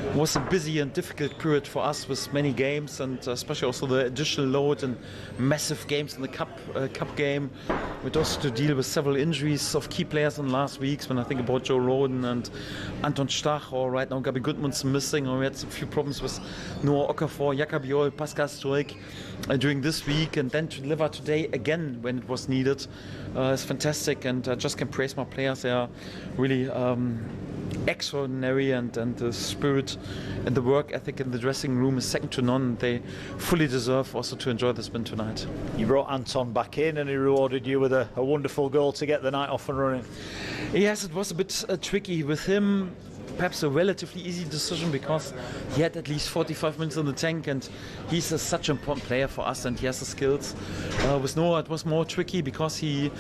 it was a busy and difficult period for us with many games and especially also the additional load and massive games in the cup game. We had also to deal with several injuries of key players in the last weeks when I think about Joe Roden and Anton Stach, or right now Gabi Gudmundsson missing, or we had a few problems with Noah Okafor, Jakabiol, Pascal Struijk during this week, and then to deliver today again when it was needed is fantastic, and I just can praise my players. They are really extraordinary, and the spirit and the work ethic in the dressing room is second to none. They fully deserve also to enjoy this win tonight. You brought Anton back in and he rewarded you with a wonderful goal to get the night off and running. Yes, it was a bit tricky with him. Perhaps a relatively easy decision because he had at least 45 minutes in the tank, and he's such an important player for us and he has the skills. With Noah it was more tricky because he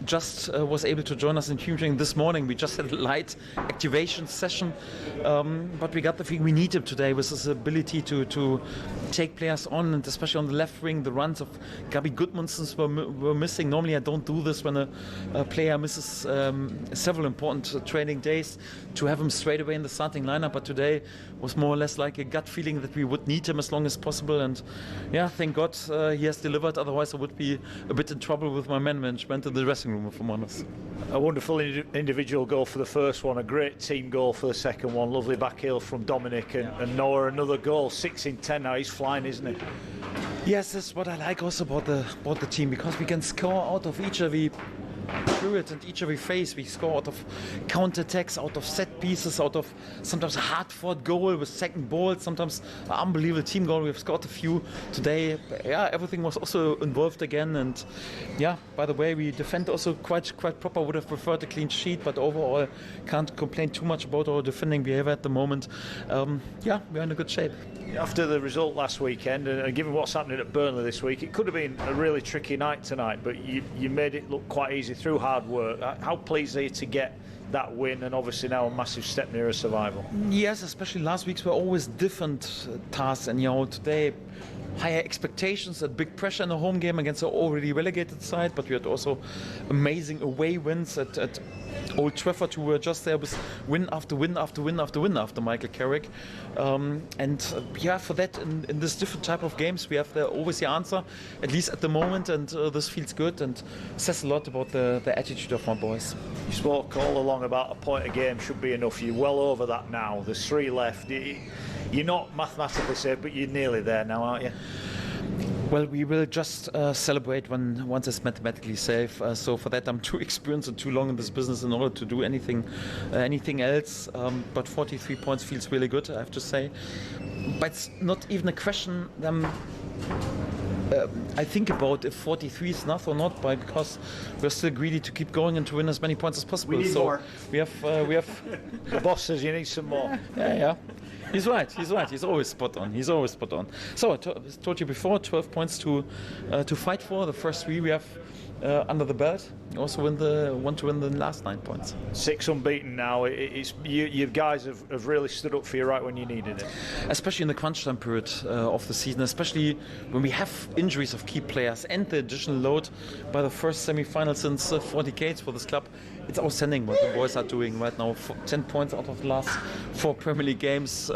just was able to join us in team training this morning. We just had a light activation session, but we got the feeling we need him today with his ability to take players on, and especially on the left wing, the runs of Gabi Gudmundsson were missing. Normally I don't do this when a player misses several important training days, to have him straight away in the starting lineup, but today was more or less like a gut feeling that we would need him as long as possible, and yeah, thank God he has delivered. Otherwise I would be a bit in trouble with my man management in the dressing room, if I'm honest. A wonderful individual goal for the first one, a great team goal for the second one, lovely back heel from Dominic, and Noah another goal, 6 in 10 now. He's flying, isn't he? Yes, that's what I like also about the team, because we can score out of each every period and each every phase. We score out of counter-attacks, out of set pieces, out of sometimes a hard-fought goal with second ball, sometimes an unbelievable team goal. We've scored a few today. Yeah, everything was also involved again, and yeah, by the way, we defend also quite proper. Would have preferred a clean sheet, but overall can't complain too much about our defending behavior at the moment. Yeah, we're in a good shape. After the result last weekend, and given what's happening at Burnley this week, it could have been a really tricky night tonight, but you made it look quite easy through hard work. How pleased are you to get that win, and obviously now a massive step nearer survival? Yes, especially last weeks were always different tasks, and today higher expectations and big pressure in a home game against an already relegated side, but we had also amazing away wins at Old Trafford, who were just there with win after win after win after win after Michael Carrick, yeah, for that in this different type of games we have always the answer, at least at the moment, and this feels good and says a lot about the attitude of my boys. You spoke all along about a point a game should be enough. You're well over that now. There's 3 left. You're not mathematically safe, but you're nearly there now, aren't you? Well, we will just celebrate once it's mathematically safe. So for that, I'm too experienced and too long in this business in order to do anything else. But 43 points feels really good, I have to say. But it's not even a question. I think about if 43 is enough or not, because we're still greedy to keep going and to win as many points as possible. We need more. We have. The boss says you need some more. Yeah. He's right. He's always spot on. So I told you before, 12 points to fight for. The first 3 we have under the belt. You also want to win the last 9 points. 6 unbeaten now. You guys have really stood up for you right when you needed it. Especially in the crunch time period of the season, especially when we have injuries of key players and the additional load by the first semi-final since 4 decades for this club. It's outstanding what the boys are doing right now. 10 points out of the last 4 Premier League games.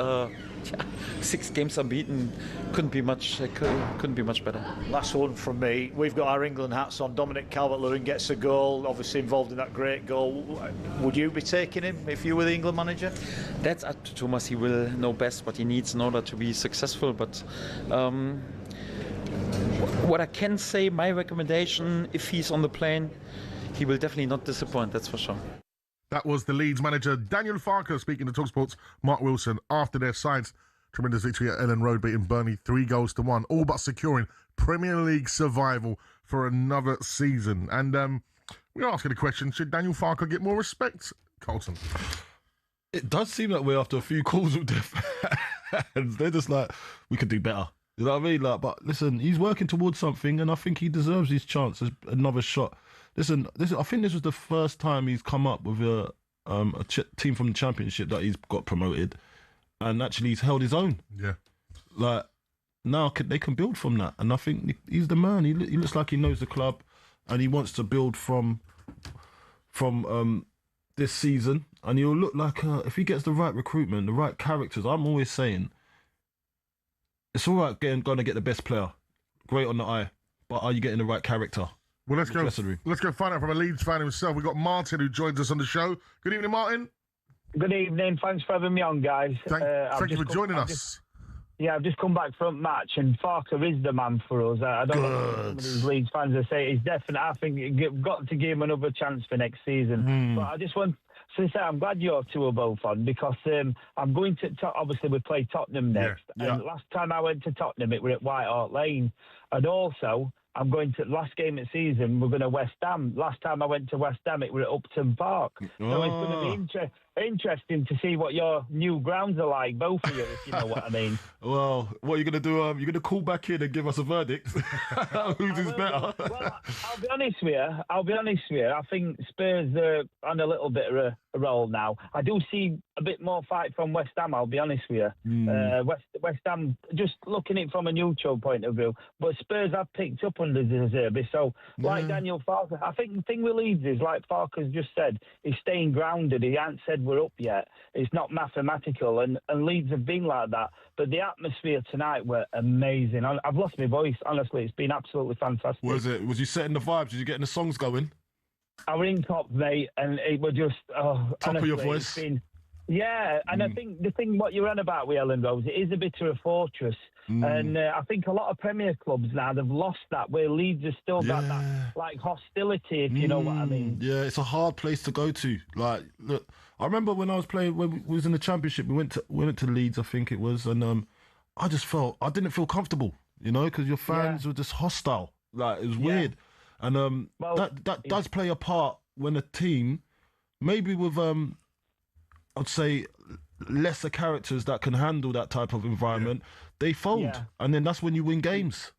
6 games unbeaten. Couldn't be much better. Last one from me. We've got our England hats on. Dominic Calvert-Lewin gets a goal, obviously involved in that great goal. Would you be taking him if you were the England manager? That's up to Thomas. He will know best what he needs in order to be successful. But what I can say, my recommendation, if he's on the plane, he will definitely not disappoint. That's for sure. That was the Leeds manager Daniel Farke speaking to talkSPORT's Mark Wilson after their side's tremendous victory at Ellen Road, beating Burnley 3-1, all but securing Premier League survival for another season. And we're asking the question, should Daniel Farke get more respect Carlton. It does seem like we're after a few calls with their fans. They're just like, we could do better. You know what I mean? Like, but listen, he's working towards something, and I think he deserves his chance as another shot. Listen, I think this was the first time he's come up with a team from the Championship that he's got promoted, and actually he's held his own. Yeah. Like, now they can build from that, and I think he's the man. He looks like he knows the club, and he wants to build from this season, and he'll look like if he gets the right recruitment, the right characters. I'm always saying it's all right going to get the best player, great on the eye, but are you getting the right character? Well, let's go find out from a Leeds fan himself. We've got Martin who joins us on the show. Good evening, Martin. Good evening. Thanks for having me on, guys. Thank you for joining us. I've just come back from match, and Farke is the man for us. I don't know what some of these Leeds fans are saying. He's definitely, I think you've got to give him another chance for next season. But I just want to say I'm glad you two are both on, because I'm going to, obviously we play Tottenham next. And last time I went to Tottenham, it were at White Hart Lane. And also, I'm going to, last game of the season, we're going to West Ham. Last time I went to West Ham, it were at Upton Park. So it's going to be interesting to see what your new grounds are like, both of you, if you know what I mean. Well, what are you going to do? You're going to call back in and give us a verdict? Whose is better? Well, I'll be honest with you. I think Spurs are on a little bit of a roll now. I do see a bit more fight from West Ham, I'll be honest with you. West Ham, just looking at it from a neutral point of view, but Spurs have picked up under the Zerbi. So, like Daniel Farke, I think the thing with Leeds is, like Farke has just said, he's staying grounded. He hasn't said we're up yet. It's not mathematical, and Leeds have been like that. But the atmosphere tonight were amazing. I've lost my voice, honestly. It's been absolutely fantastic. Was you setting the vibes? Was you getting the songs going? I were in top, mate, and it was just top honestly, of your voice. And I think the thing what you're on about with Ellen Rose, it is a bit of a fortress. And I think a lot of Premier clubs now, they've lost that, where Leeds has still got that, like, hostility, if you know what I mean. Yeah, it's a hard place to go to. Like, look, I remember when I was playing, when we was in the Championship, we went to Leeds, I think it was, and I didn't feel comfortable, you know, because your fans were just hostile. Like, it was weird. And that does play a part when a team, maybe with, I'd say, lesser characters that can handle that type of environment, they fold, and then that's when you win games.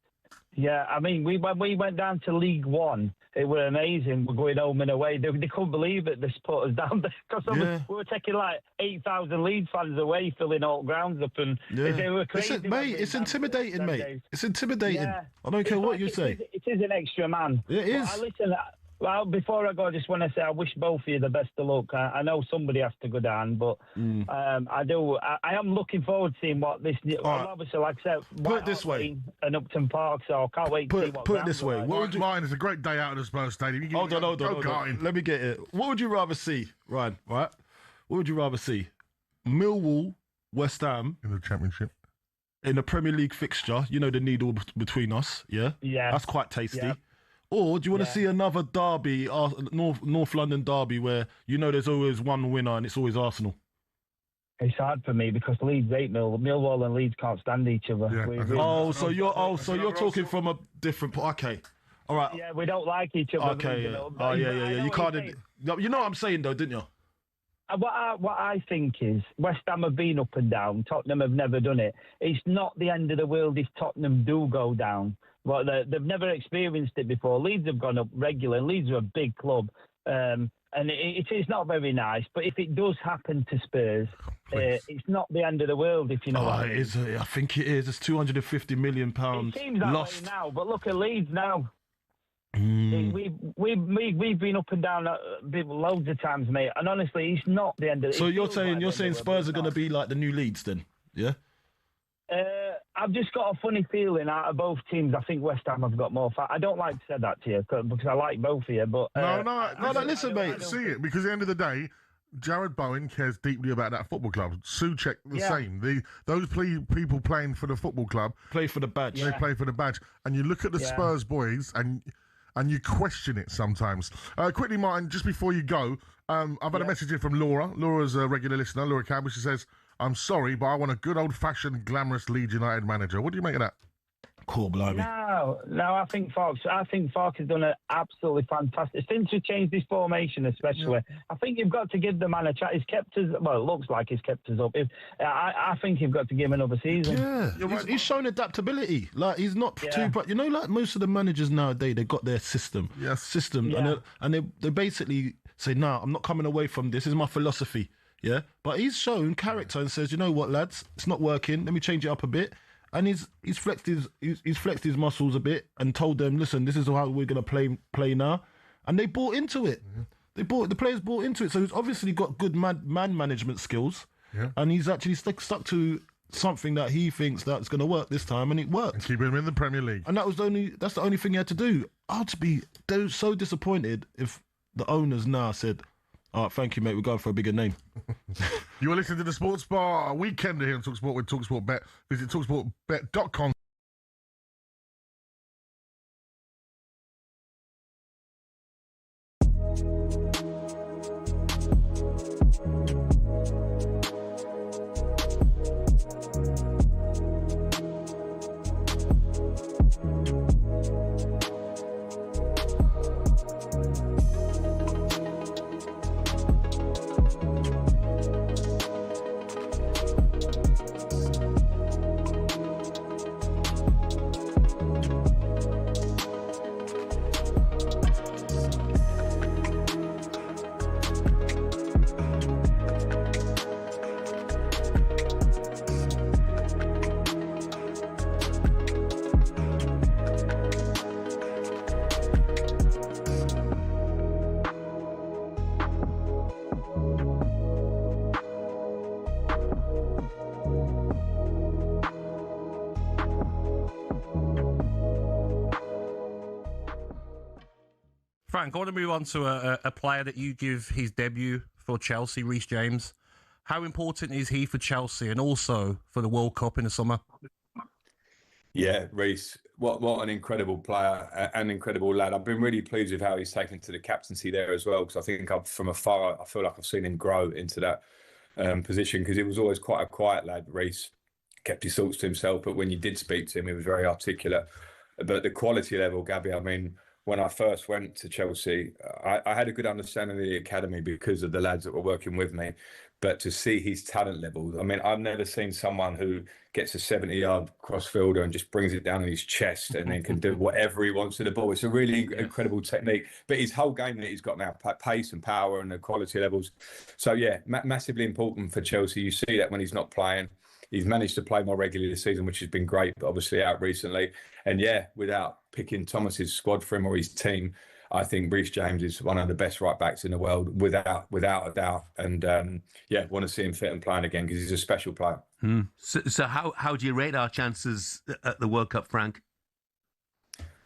Yeah, I mean, when we went down to League One, it was amazing. We're going home and away. They couldn't believe it. They put us down there, because we were taking like 8,000 Leeds fans away, filling all grounds up, and they were crazy. It's intimidating, mate. It's intimidating. I don't care what you say. It is an extra man. It is. Well, before I go, I just want to say I wish both of you the best of luck. I know somebody has to go down, but I do. I am looking forward to seeing what this. Obviously, like I said, put it this way, and Upton Park. So I can't wait to see what. Put it this way, Ryan, it's a great day out at the Spurs Stadium. Hold on. Let me get it. What would you rather see, Ryan? Right? What would you rather see? Millwall, West Ham in the Championship, in the Premier League fixture. You know, the needle between us. Yeah. That's quite tasty. Yeah. Or do you want to see another derby, North London derby, where you know there's always one winner and it's always Arsenal? It's hard for me because Leeds hate Millwall and Leeds can't stand each other. Yeah. So you're talking from a different. Okay, all right. Yeah, we don't like each other. Okay. Yeah. You can't. You know what I'm saying though, didn't you? What I think is West Ham have been up and down. Tottenham have never done it. It's not the end of the world if Tottenham do go down. Well, they've never experienced it before. Leeds have gone up regular. Leeds are a big club, and it is not very nice. But if it does happen to Spurs, it's not the end of the world, if you know what I mean. It is. I think it is. It's £250 million it seems that lost way now. But look at Leeds now. We've been up and down loads of times, mate. And honestly, it's not the end of it. So you're saying Spurs are going to be like the new Leeds, then? Yeah. I've just got a funny feeling out of both teams. I think West Ham have got more fat. I don't like to say that to you because I like both of you. But listen, mate. See it because at the end of the day, Jared Bowen cares deeply about that football club. Souček the same. Those people playing for the football club play for the badge. They play for the badge. And you look at the Spurs boys and you question it sometimes. Quickly, Martin, just before you go, I've had a message here from Laura. Laura's a regular listener, Laura Campbell. She says, I'm sorry, but I want a good old-fashioned, glamorous Leeds United manager. What do you make of that? Cool, blimey. No, I think Farke has done an absolutely fantastic. Since we changed this formation, especially, I think you've got to give the man a chance. He's kept us. Well, it looks like he's kept us up. I think you've got to give him another season. Yeah, he's shown adaptability. Like he's not too. But you know, like most of the managers nowadays, they got their system. And they basically say, "No, I'm not coming away from this. This is my philosophy." Yeah, but he's shown character and says, "You know what, lads, it's not working. Let me change it up a bit." And he's flexed his muscles a bit and told them, listen, this is how we're going to play now. And they bought into it. The players bought into it. So he's obviously got good man management skills. Yeah. And he's actually stuck to something that he thinks that's going to work this time, and it worked. And keeping him in the Premier League. And that's the only thing he had to do. I'd be so disappointed if the owners now said, "Oh, thank you, mate. We're going for a bigger name." You are listening to the Sports Bar Weekend here on talkSPORT with talkSPORT Bet. Visit talksportbet.com. Frank, I want to move on to a player that you give his debut for Chelsea, Reece James. How important is he for Chelsea and also for the World Cup in the summer? Yeah, Reece, what an incredible player, an incredible lad. I've been really pleased with how he's taken to the captaincy there as well, because I think from afar, I feel like I've seen him grow into that position, because he was always quite a quiet lad, Reece. Kept his thoughts to himself, but when you did speak to him, he was very articulate. But the quality level, Gabby, I mean, when I first went to Chelsea, I had a good understanding of the academy because of the lads that were working with me. But to see his talent level, I mean, I've never seen someone who gets a 70-yard cross-fielder and just brings it down in his chest and then can do whatever he wants to the ball. It's a really incredible technique. But his whole game that he's got now, pace and power and the quality levels. So, yeah, massively important for Chelsea. You see that when he's not playing. He's managed to play more regularly this season, which has been great, but obviously out recently. And yeah, without picking Thomas's squad for him or his team, I think Reece James is one of the best right backs in the world, without a doubt. And yeah, want to see him fit and playing again because he's a special player. So how do you rate our chances at the World Cup, Frank?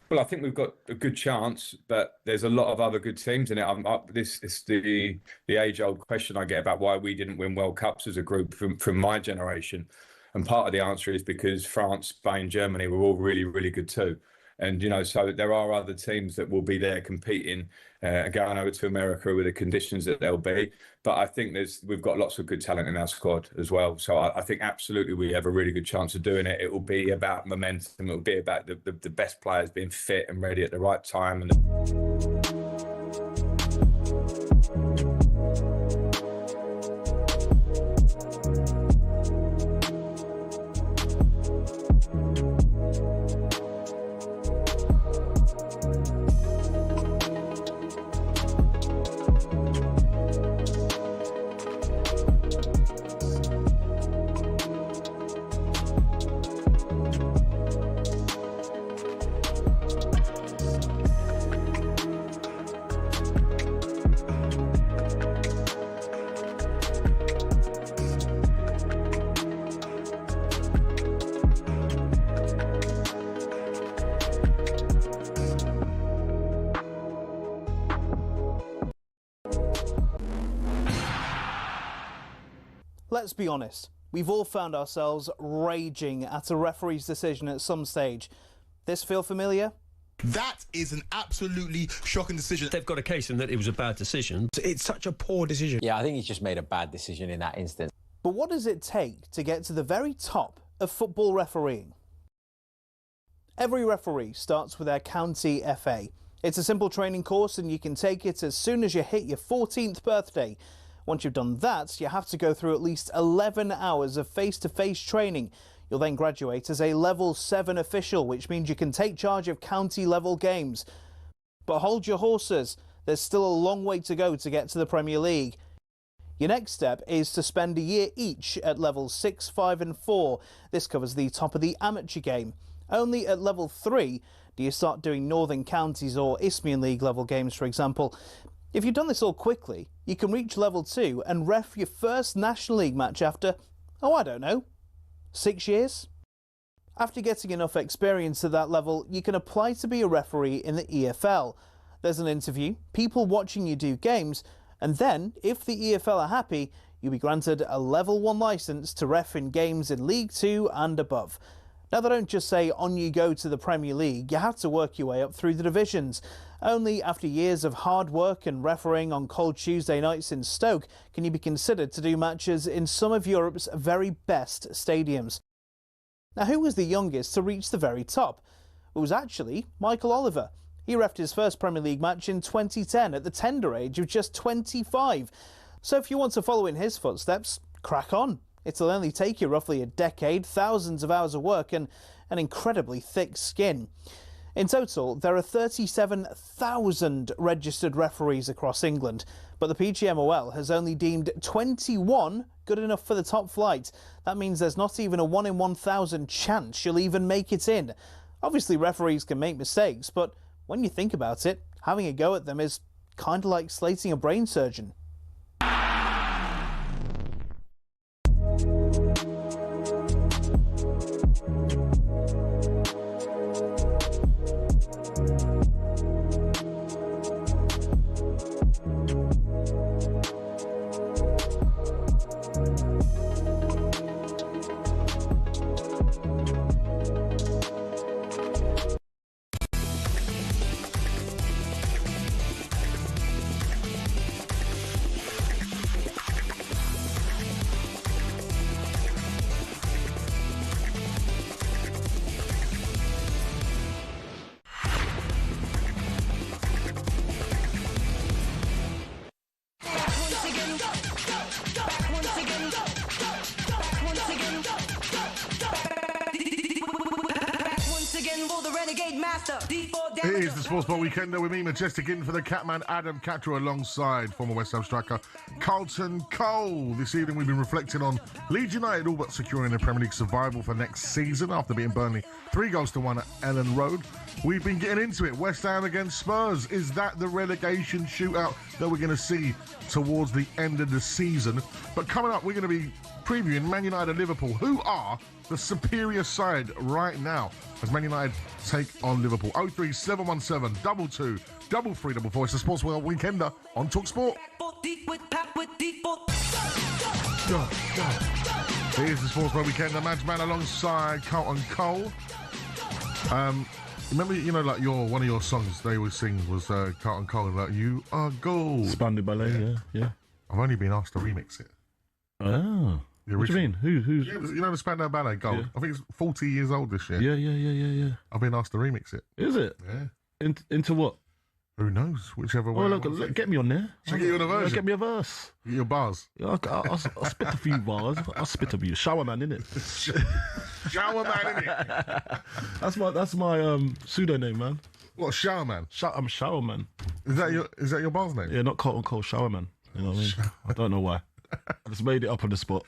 Well, I think we've got a good chance, but there's a lot of other good teams in it. This is the age-old question I get about why we didn't win World Cups as a group from my generation. And part of the answer is because France, Spain, Germany were all really, really good too. And, you know, so there are other teams that will be there competing, going over to America with the conditions that they'll be. But I think we've got lots of good talent in our squad as well. So I think absolutely we have a really good chance of doing it. It will be about momentum. It will be about the best players being fit and ready at the right time. Let's be honest, we've all found ourselves raging at a referee's decision at some stage. This feel familiar? That is an absolutely shocking decision. They've got a case in that it was a bad decision. It's such a poor decision. Yeah, I think he's just made a bad decision in that instance. But what does it take to get to the very top of football refereeing? Every referee starts with their county FA. It's a simple training course and you can take it as soon as you hit your 14th birthday. Once you've done that, you have to go through at least 11 hours of face-to-face training. You'll then graduate as a Level 7 official, which means you can take charge of county-level games. But hold your horses, there's still a long way to go to get to the Premier League. Your next step is to spend a year each at levels 6, 5 and 4. This covers the top of the amateur game. Only at level 3 do you start doing Northern Counties or Isthmian League level games, for example. If you've done this all quickly, you can reach level 2 and ref your first National League match after, I don't know, 6 years? After getting enough experience at that level, you can apply to be a referee in the EFL. There's an interview, people watching you do games, and then, if the EFL are happy, you'll be granted a level 1 licence to ref in games in League 2 and above. Now, they don't just say on you go to the Premier League, you have to work your way up through the divisions. Only after years of hard work and refereeing on cold Tuesday nights in Stoke can you be considered to do matches in some of Europe's very best stadiums. Now, who was the youngest to reach the very top? It was actually Michael Oliver. He reffed his first Premier League match in 2010 at the tender age of just 25. So if you want to follow in his footsteps, crack on. It'll only take you roughly a decade, thousands of hours of work and an incredibly thick skin. In total, there are 37,000 registered referees across England, but the PGMOL has only deemed 21 good enough for the top flight. That means there's not even a 1 in 1,000 chance you'll even make it in. Obviously, referees can make mistakes, but when you think about it, having a go at them is kind of like slating a brain surgeon. It is the Sports Bar Weekender with me, Majestic, in for the Catman Adam Catra alongside former West Ham striker Carlton Cole. This evening we've been reflecting on Leeds United all but securing the Premier League survival for next season after beating Burnley 3-1 at Ellen Road. We've been getting into it. West Ham against Spurs. Is that the relegation shootout that we're going to see towards the end of the season? But coming up, we're going to be previewing Man United and Liverpool, who are the superior side right now as Man United take on Liverpool. 03717 22 3344. It's the Sports World Weekender on talkSPORT. Here's the Sports World Weekender. Man alongside Carlton Cole. Remember, you know, like one of your songs they always sing was Carlton Cole, like "You Are Gold." Spandau Ballet, yeah. I've only been asked to remix it. Oh. What do you mean? Who's? Yeah, you know the Spandau Ballet, Gold? Yeah. I think it's 40 years old this year. Yeah. I've been asked to remix it. Is it? Yeah. Into what? Who knows? Whichever way. Oh, look, get me on there. Should I get you on a version? Get me a verse. Get your bars. Yeah, I'll spit a few bars. I'll spit a few. Shower man, innit? Shower man, innit? That's my pseudonym, man. What, Shower man? I'm Shower man. Is that your bar's name? Yeah, not Carlton Cole, Shower man. You know what I mean? I don't know why. I just made it up on the spot.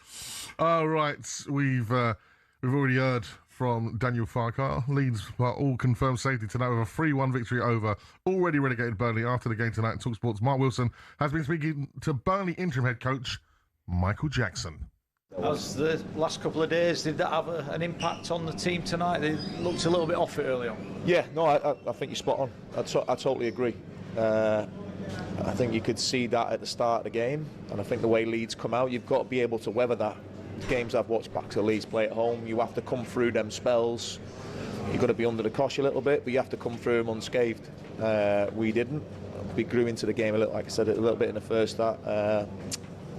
All right, we've already heard from Daniel Farke. Leeds are all confirmed safety tonight with a 3-1 victory over already relegated Burnley. After the game tonight, talkSPORT's Mark Wilson has been speaking to Burnley interim head coach Michael Jackson. As the last couple of days, did that have an impact on the team tonight? They looked a little bit off it early on. Yeah, no, I think you're spot on. I totally agree. I think you could see that at the start of the game, and I think the way Leeds come out, you've got to be able to weather that. Games I've watched back to Leeds play at home, you have to come through them spells. You've got to be under the cosh a little bit, but you have to come through them unscathed. We didn't. We grew into the game a little, like I said, a little bit in the first half,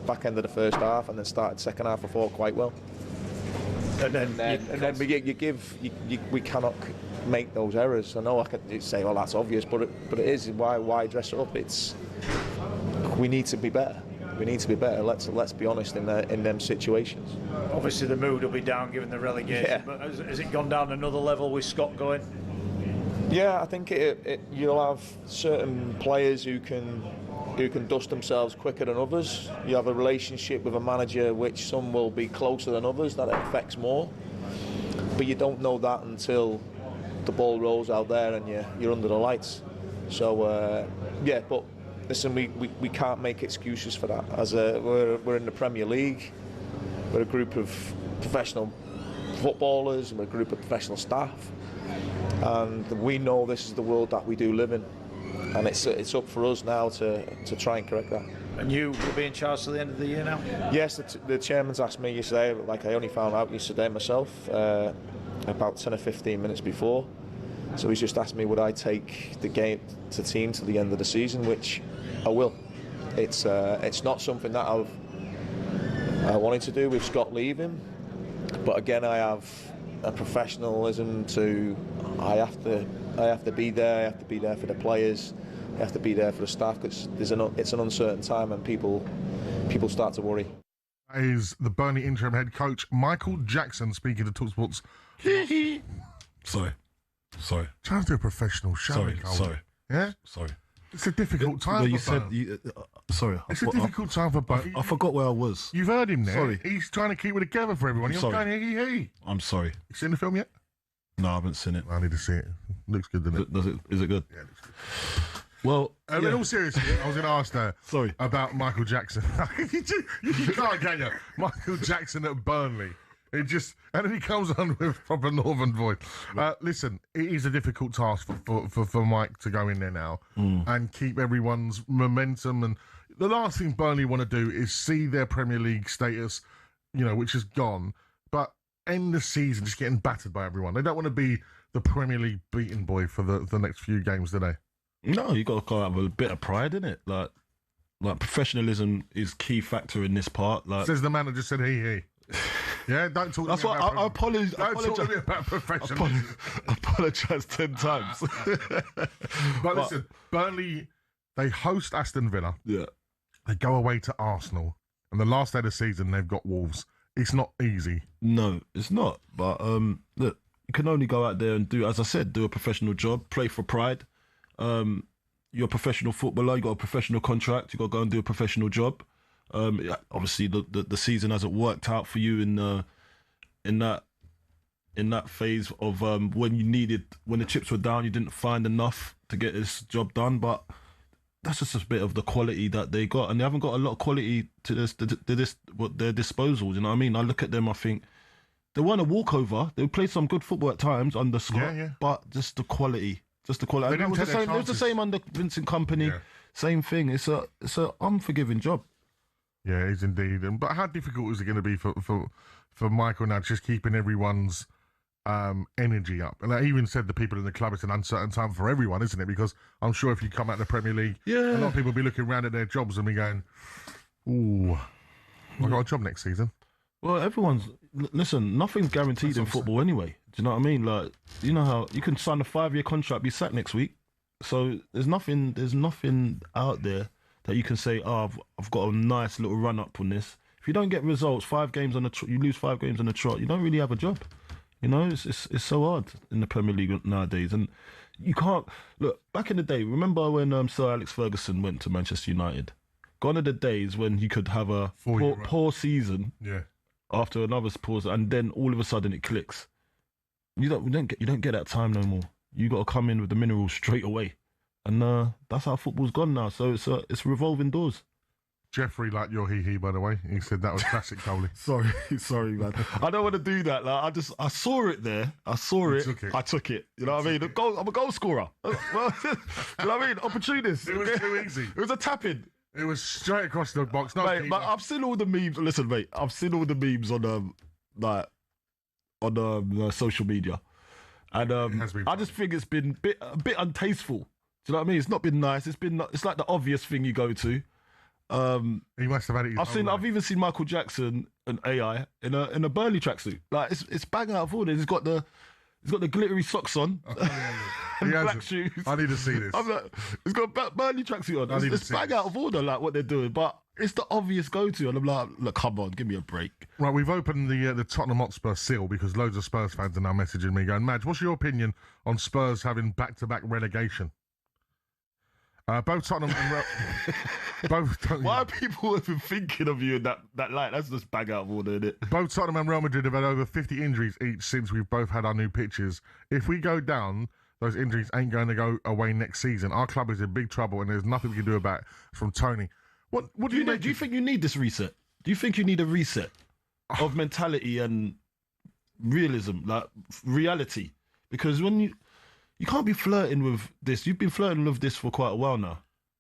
back end of the first half, and then started second half, I thought, quite well. And then we cannot make those errors. I know I can say, well, that's obvious, but it is. Why dress it up? We need to be better. We need to be better. Let's be honest in them situations. Obviously, the mood will be down given the relegation. Yeah. But has it gone down another level with Scott going? Yeah, I think you'll have certain players who can dust themselves quicker than others. You have a relationship with a manager which some will be closer than others, that it affects more. But you don't know that until the ball rolls out there and you're under the lights. So but listen, we can't make excuses for that. We're in the Premier League, we're a group of professional footballers and we're a group of professional staff, and we know this is the world that we do live in. And it's up for us now to try and correct that. And you will be in charge till the end of the year now? Yes, the chairman's asked me yesterday, like I only found out yesterday myself, about 10 or 15 minutes before. So he's just asked me would I take the game to team to the end of the season, which I will. It's not something that I wanted to do with Scott leaving, but again I have a professionalism to. I have to be there. I have to be there for the players. I have to be there for the staff because it's an uncertain time and people start to worry. That is the Burnley interim head coach Michael Jackson speaking to talkSPORT's. Sorry. Trying to do a professional show. Sorry. Yeah. Sorry. It's a difficult time. You for said Burnley. sorry. It's a difficult time for Burnley. I forgot where I was. You've heard him there. Sorry. He's trying to keep it together for everyone. You're Sorry. going hee. I'm sorry. You seen the film yet? No, I haven't seen it. I need to see it. Looks good, doesn't it? Is it good? Yeah, it looks good. Well, in all seriousness, I was going to ask her about Michael Jackson. you can't, can you? Michael Jackson at Burnley. And then he comes on with proper northern voice. Listen, it is a difficult task for Mike to go in there now and keep everyone's momentum. And the last thing Burnley want to do is see their Premier League status, which is gone, but end the season just getting battered by everyone. They don't want to be the Premier League beaten boy for the next few games, do they? No, you got to have a bit of pride in it. Like professionalism is key factor in this part. Like says the man that just said he. Yeah, don't talk. That's to me what about I apologize. Don't talk to me about professionalism. Apologise 10 times. But listen, Burnley, they host Aston Villa. Yeah, they go away to Arsenal, and the last day of the season they've got Wolves. It's not easy. No, it's not. But look, you can only go out there and do, as I said, do a professional job, play for pride. You're a professional footballer. You got a professional contract. You got to go and do a professional job. Obviously, the season hasn't worked out for you in that phase of when the chips were down, you didn't find enough to get this job done. But that's just a bit of the quality that they got, and they haven't got a lot of quality to their disposal. You know what I mean? I look at them, I think they weren't a walkover. They played some good football at times under Scott, but just the quality. It was the same under Vincent Kompany. Yeah. Same thing. It's a unforgiving job. Yeah, it is indeed. But how difficult is it going to be for Michael now, just keeping everyone's energy up? And I even said the people in the club, it's an uncertain time for everyone, isn't it? Because I'm sure if you come out of the Premier League, a lot of people will be looking around at their jobs and be going, ooh, I got a job next season. Well, listen, nothing's guaranteed in football anyway. Do you know what I mean? Like, you know how you can sign a 5-year contract, be sacked next week. So there's nothing out there that you can say, I've got a nice little run up on this. If you don't get results, 5 games on the you lose 5 games on the trot, you don't really have a job. It's so hard in the Premier League nowadays, and you can't look back in the day. Remember when Sir Alex Ferguson went to Manchester United? Gone are the days when he could have a poor season, after another pause, and then all of a sudden it clicks. You don't get that time no more. You got to come in with the minerals straight away. And that's how football's gone now. So it's revolving doors. Jeffrey liked your hee-hee, by the way. He said that was classic Coley. Sorry, man. I don't want to do that. Like, I saw it there. I took it. You know what I mean? I'm a goal scorer. You know what I mean? Opportunist. It was too easy. It was a tap-in. It was straight across the box. No, mate, but I've seen all the memes. Listen, mate, I've seen all the memes on social media. And I just think it's been a bit untasteful. Do you know what I mean? It's not been nice. It's like the obvious thing you go to. He must have had it. I've even seen Michael Jackson and AI in a Burnley tracksuit. Like it's bang out of order. He's got the glittery socks on. And black shoes. I need to see this. I'm like, he's got a Burnley tracksuit on. It's bang out of order, like what they're doing. But it's the obvious go-to, and I'm like, look, come on, give me a break. Right, we've opened the Tottenham Hotspur seal because loads of Spurs fans are now messaging me going, Madge, what's your opinion on Spurs having back-to-back relegation? Both Tottenham and Why are people even thinking of you in that light? That's just bang out of order, isn't it? Both Tottenham and Real Madrid have had over 50 injuries each since we've both had our new pitches. If we go down, those injuries ain't going to go away next season. Our club is in big trouble and there's nothing we can do about it. From Tony. What do you do you think you need this reset? Do you think you need a reset of mentality and realism, like reality? Because when you can't be flirting with this. You've been flirting with this for quite a while now.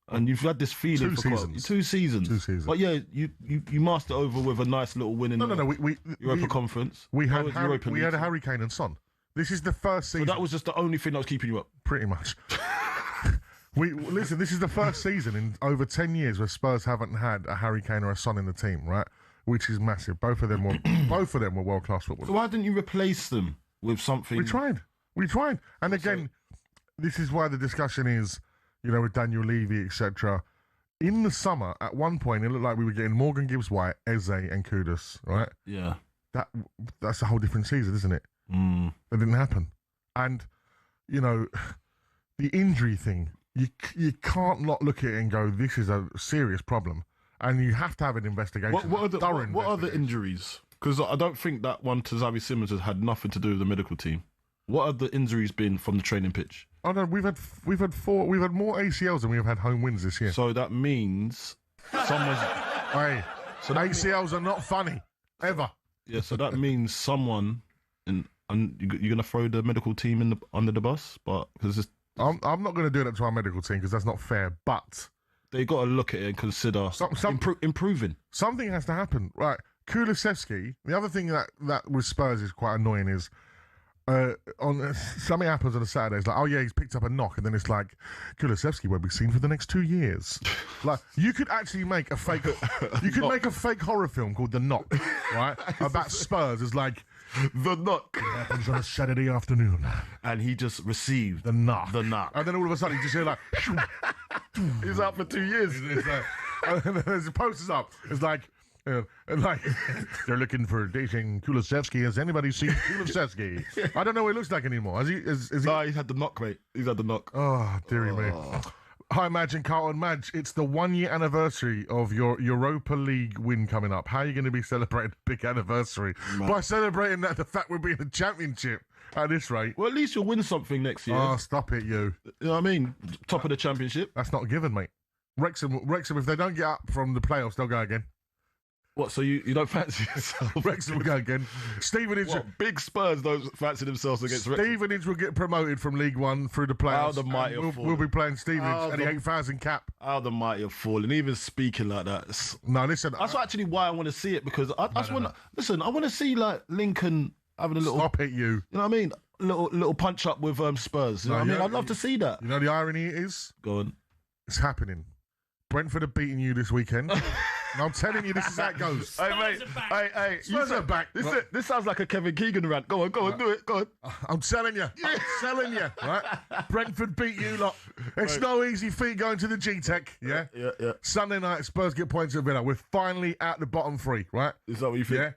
And you've had this feeling for two seasons. But yeah, you mastered over with a nice little win in the Europa Conference. We had a Harry Kane and Son. This is the first season. So that was just the only thing that was keeping you up? Pretty much. Listen, this is the first season in over 10 years where Spurs haven't had a Harry Kane or a Son in the team, right? Which is massive. Both of them were world-class footballers. So why didn't you replace them with something? We tried. And again, this is why the discussion is, with Daniel Levy, etc. In the summer, at one point, it looked like we were getting Morgan Gibbs-White, Eze, and Kudus, right? Yeah. That's a whole different season, isn't it? That didn't happen. And, the injury thing, you can't not look at it and go, this is a serious problem. And you have to have an investigation. What are the injuries? Because I don't think that one to Xavi Simons has had nothing to do with the medical team. What are the injuries been from the training pitch? Oh no, we've had more ACLs than we've had home wins this year. So that means someone's. Hey, so ACLs are not funny ever. Yeah, so that means someone, and you're gonna throw the medical team under the bus, but because I'm not gonna do that to our medical team because that's not fair. But they got to look at it and consider improving. Something has to happen, right? Kulusevski. The other thing that with Spurs is quite annoying is. Something happens on a Saturday. It's like, oh yeah, he's picked up a knock, and then it's like, Kulusevski won't be seen for the next 2 years. Like, you could actually make a fake, make a fake horror film called The Knock, right? About Spurs. It's like The Knock. It happens on a Saturday afternoon, and he just received the knock, and then all of a sudden you just hear like, he's out for 2 years. It's like, and then there's posters up. It's like. And they're looking for dating Kulusevski. Has anybody seen Kulusevski? I don't know what he looks like anymore. No, he's had the knock, mate. He's had the knock. Oh, dearie me. Hi, Madge and Carlton. Madge, it's the 1 year anniversary of your Europa League win coming up. How are you going to be celebrating a big anniversary? By celebrating the fact we're being the championship at this rate. Well, at least you'll win something next year. Oh, stop it, you. You know what I mean? Top of the championship. That's not a given, mate. Wrexham, if they don't get up from the playoffs, they'll go again. What, so you don't fancy yourself? Wrexham will go again. Stevenage. Big Spurs don't fancy themselves against Wrexham. Stevenage will get promoted from League One through the playoffs. How the mighty have fallen. We'll be playing Stevenage at the 8,000 cap. How the mighty have fallen. Even speaking like that. No, listen. That's actually why I want to see it, because I want to see like Lincoln having a little. Stop it, you. You know what I mean? Little punch up with Spurs. You know what I mean? I'd love to see that. You know the irony is? Go on. It's happening. Brentford are beating you this weekend. And I'm telling you, this is how it goes. Hey, mate. Hey. Spurs are back. This sounds like a Kevin Keegan rant. Go on, do it. Go on. I'm telling you. Right? Brentford beat you lot. It's no easy feat going to the G-Tech, yeah? Yeah. Sunday night, Spurs get points at Villa. We're finally at the bottom three, right? Is that what you think? Yeah.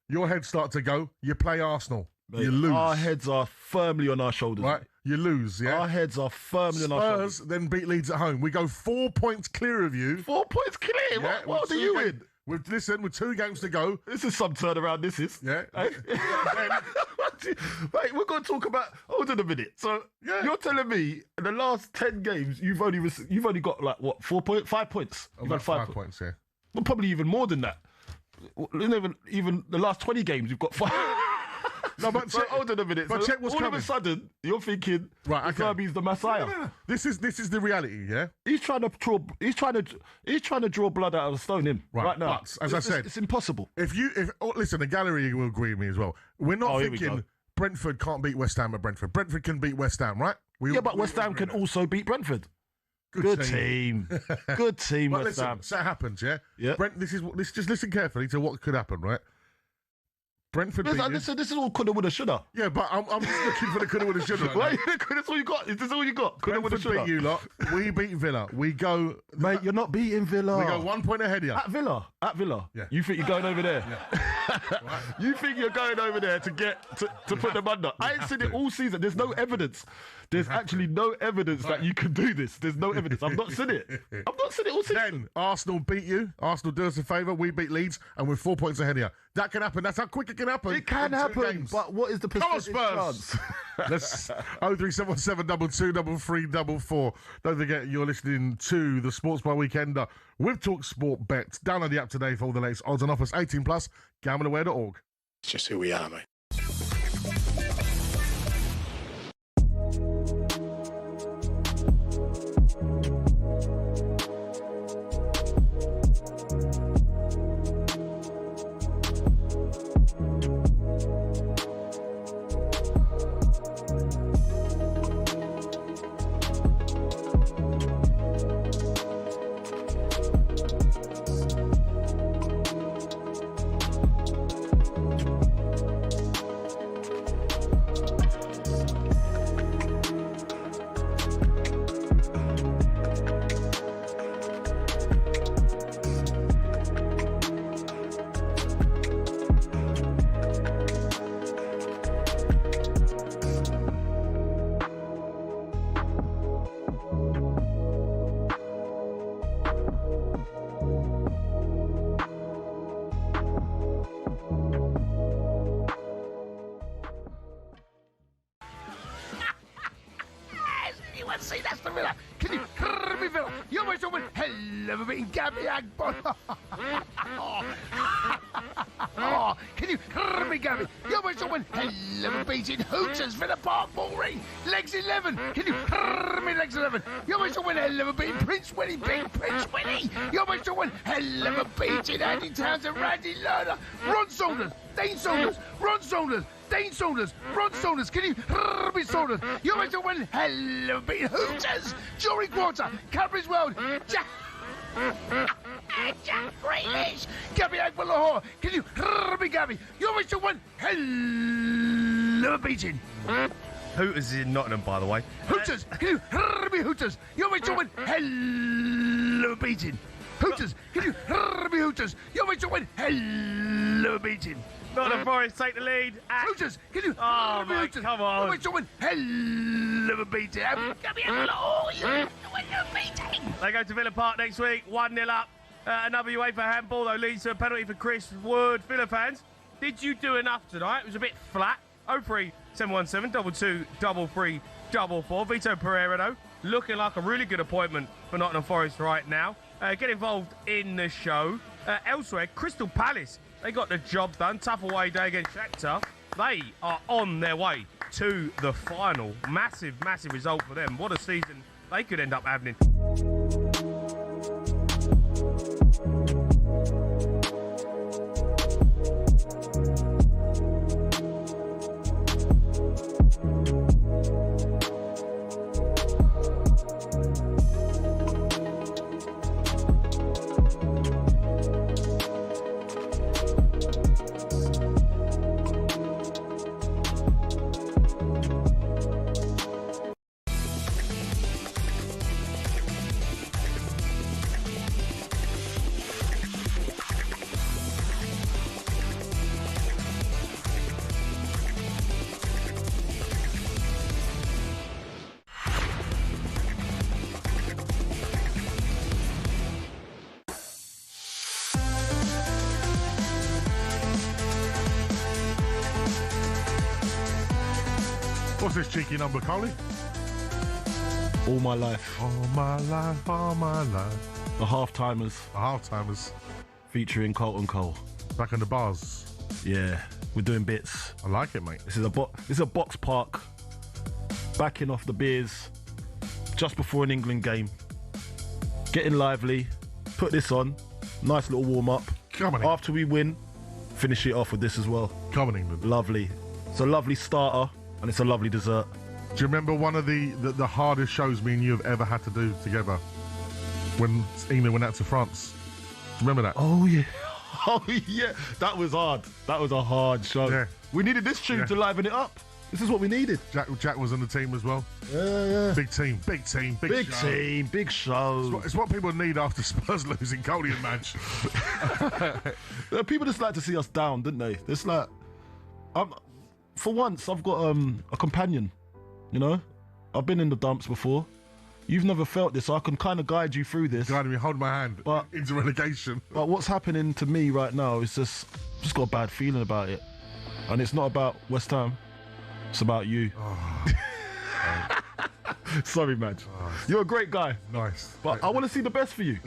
Your heads start to go. You play Arsenal. Mate, you lose. Our heads are firmly on our shoulders. Right? You lose, yeah? Our heads are firmly on our shoulders. Spurs then beat Leeds at home. We go 4 points clear of you. 4 points clear? Yeah, what are you in? With 2 games to go. This is some turnaround, this is. Yeah. Wait, we're going to talk about... Hold on a minute. So, you're telling me in the last 10 games, you've only got, like, what, 5 points? You've had 5 points, yeah. Well, probably even more than that. Even the last 20 games, you've got 5... No, but hold on a minute. But check what's coming. All of a sudden, you're thinking, right, Zerbi's the Messiah. No. This is the reality, yeah. He's trying to draw blood out of a stone right now. But, as I said, it's impossible. Listen, the gallery will agree with me as well. We're not thinking Brentford can't beat West Ham at Brentford. Brentford can beat West Ham, right? But West Ham can also beat Brentford. Good team. Good team, But West listen, Ham. so it happens, yeah? Yeah. Brent, just listen carefully to what could happen, right? Brentford beat you. This is all coulda, woulda, shoulda. Yeah, but I'm just looking for the coulda, woulda, shoulda. Right Why? now. That's all you got. Is this all you got? Coulda, woulda, Brentford shoulda. beat you lot. We beat Villa. We go... Mate, you're not beating Villa. We go 1 point ahead of you. At Villa. Yeah. You think you're going over there? You think you're going over there to put them under? I ain't seen it all season. There's no evidence. There's actually no evidence that you can do this. There's no evidence. I've not seen it. I've not seen it all season. Then Arsenal beat you. Arsenal do us a favour. We beat Leeds and we're 4 points ahead of you. That can happen. That's how quick it can happen. It can in 2 happen, games. but what is the Come on, percentage Spurs. chance? Let's 03717 22 3344. Don't forget you're listening to the Sports Bar Weekender with talkSPORT bets. Download the app today for all the latest odds and offers. 18 plus. Gambleaware.org. It's just who we are, mate. See, that's the Villa. Can you me Villa? You almost went hell of a beating Gabby Agbon. Oh, can you me Gabby? You almost went hell of a beating Hooters Villa Park Bullring. Legs 11. Can you me legs 11? You almost went hell of a beating Prince Willie, big Prince Willie. You almost went hell of a beating Andy Townsend, Randy Lerner, Ron Saunders, Dane Saunders, Ron Saunders. Dane Saunders, Ron Saunders, can you me Saunders? You almost went hell of a beating Hooters, Jory Quarter, Cadbury's World, Jack Grealish, Gabby Agbon Lahore, can you me Gabby? You almost went hell of a beating. Hooters is in Nottingham, by the way. Hooters, can you me Hooters? You almost went hell of a beating. Hooters, can you me Hooters? You almost went hell of a beating. Nottingham Forest take the lead. Hooters, can you? Oh, mate, come on. You almost went hell of a beating. Gabby Agbon Lahore, you went a beating. They go to Villa Park next week, 1-0 up. Another UEFA handball, though, leads to a penalty for Chris Wood. Villa fans, did you do enough tonight? It was a bit flat. 03717 22 33 44. Vito Pereira, though, looking like a really good appointment for Nottingham Forest right now. Get involved in the show. Elsewhere, Crystal Palace, they got the job done. Tough away day against Shakhtar. They are on their way to the final. Massive, massive result for them. What a season they could end up having. What's this cheeky number, Coley? All my life. All my life, all my life. The Half-Timers. The Half-Timers. Featuring Carlton Cole. Back in the bars. Yeah, we're doing bits. I like it, mate. This is a box park. Backing off the beers. Just before an England game. Getting lively. Put this on. Nice little warm-up. Come on, after we win, finish it off with this as well. Come on, England. Lovely. It's a lovely starter and it's a lovely dessert. Do you remember one of the hardest shows me and you have ever had to do together? When England went out to France. Do you remember that? Oh, yeah. Oh, yeah. That was hard. That was a hard show. Yeah. We needed this tune to liven it up. This is what we needed. Jack was on the team as well. Yeah. Big team, big show. Big show. It's what people need after Spurs losing Cody and Madge. People just like to see us down, didn't they? It's like, for once, I've got a companion, you know? I've been in the dumps before. You've never felt this, so I can kind of guide you through this. Guiding me, hold my hand into relegation. But what's happening to me right now is just got a bad feeling about it. And it's not about West Ham. It's about you. Oh. Sorry, Madge. You're a great guy. Nice. But I want to see the best for you.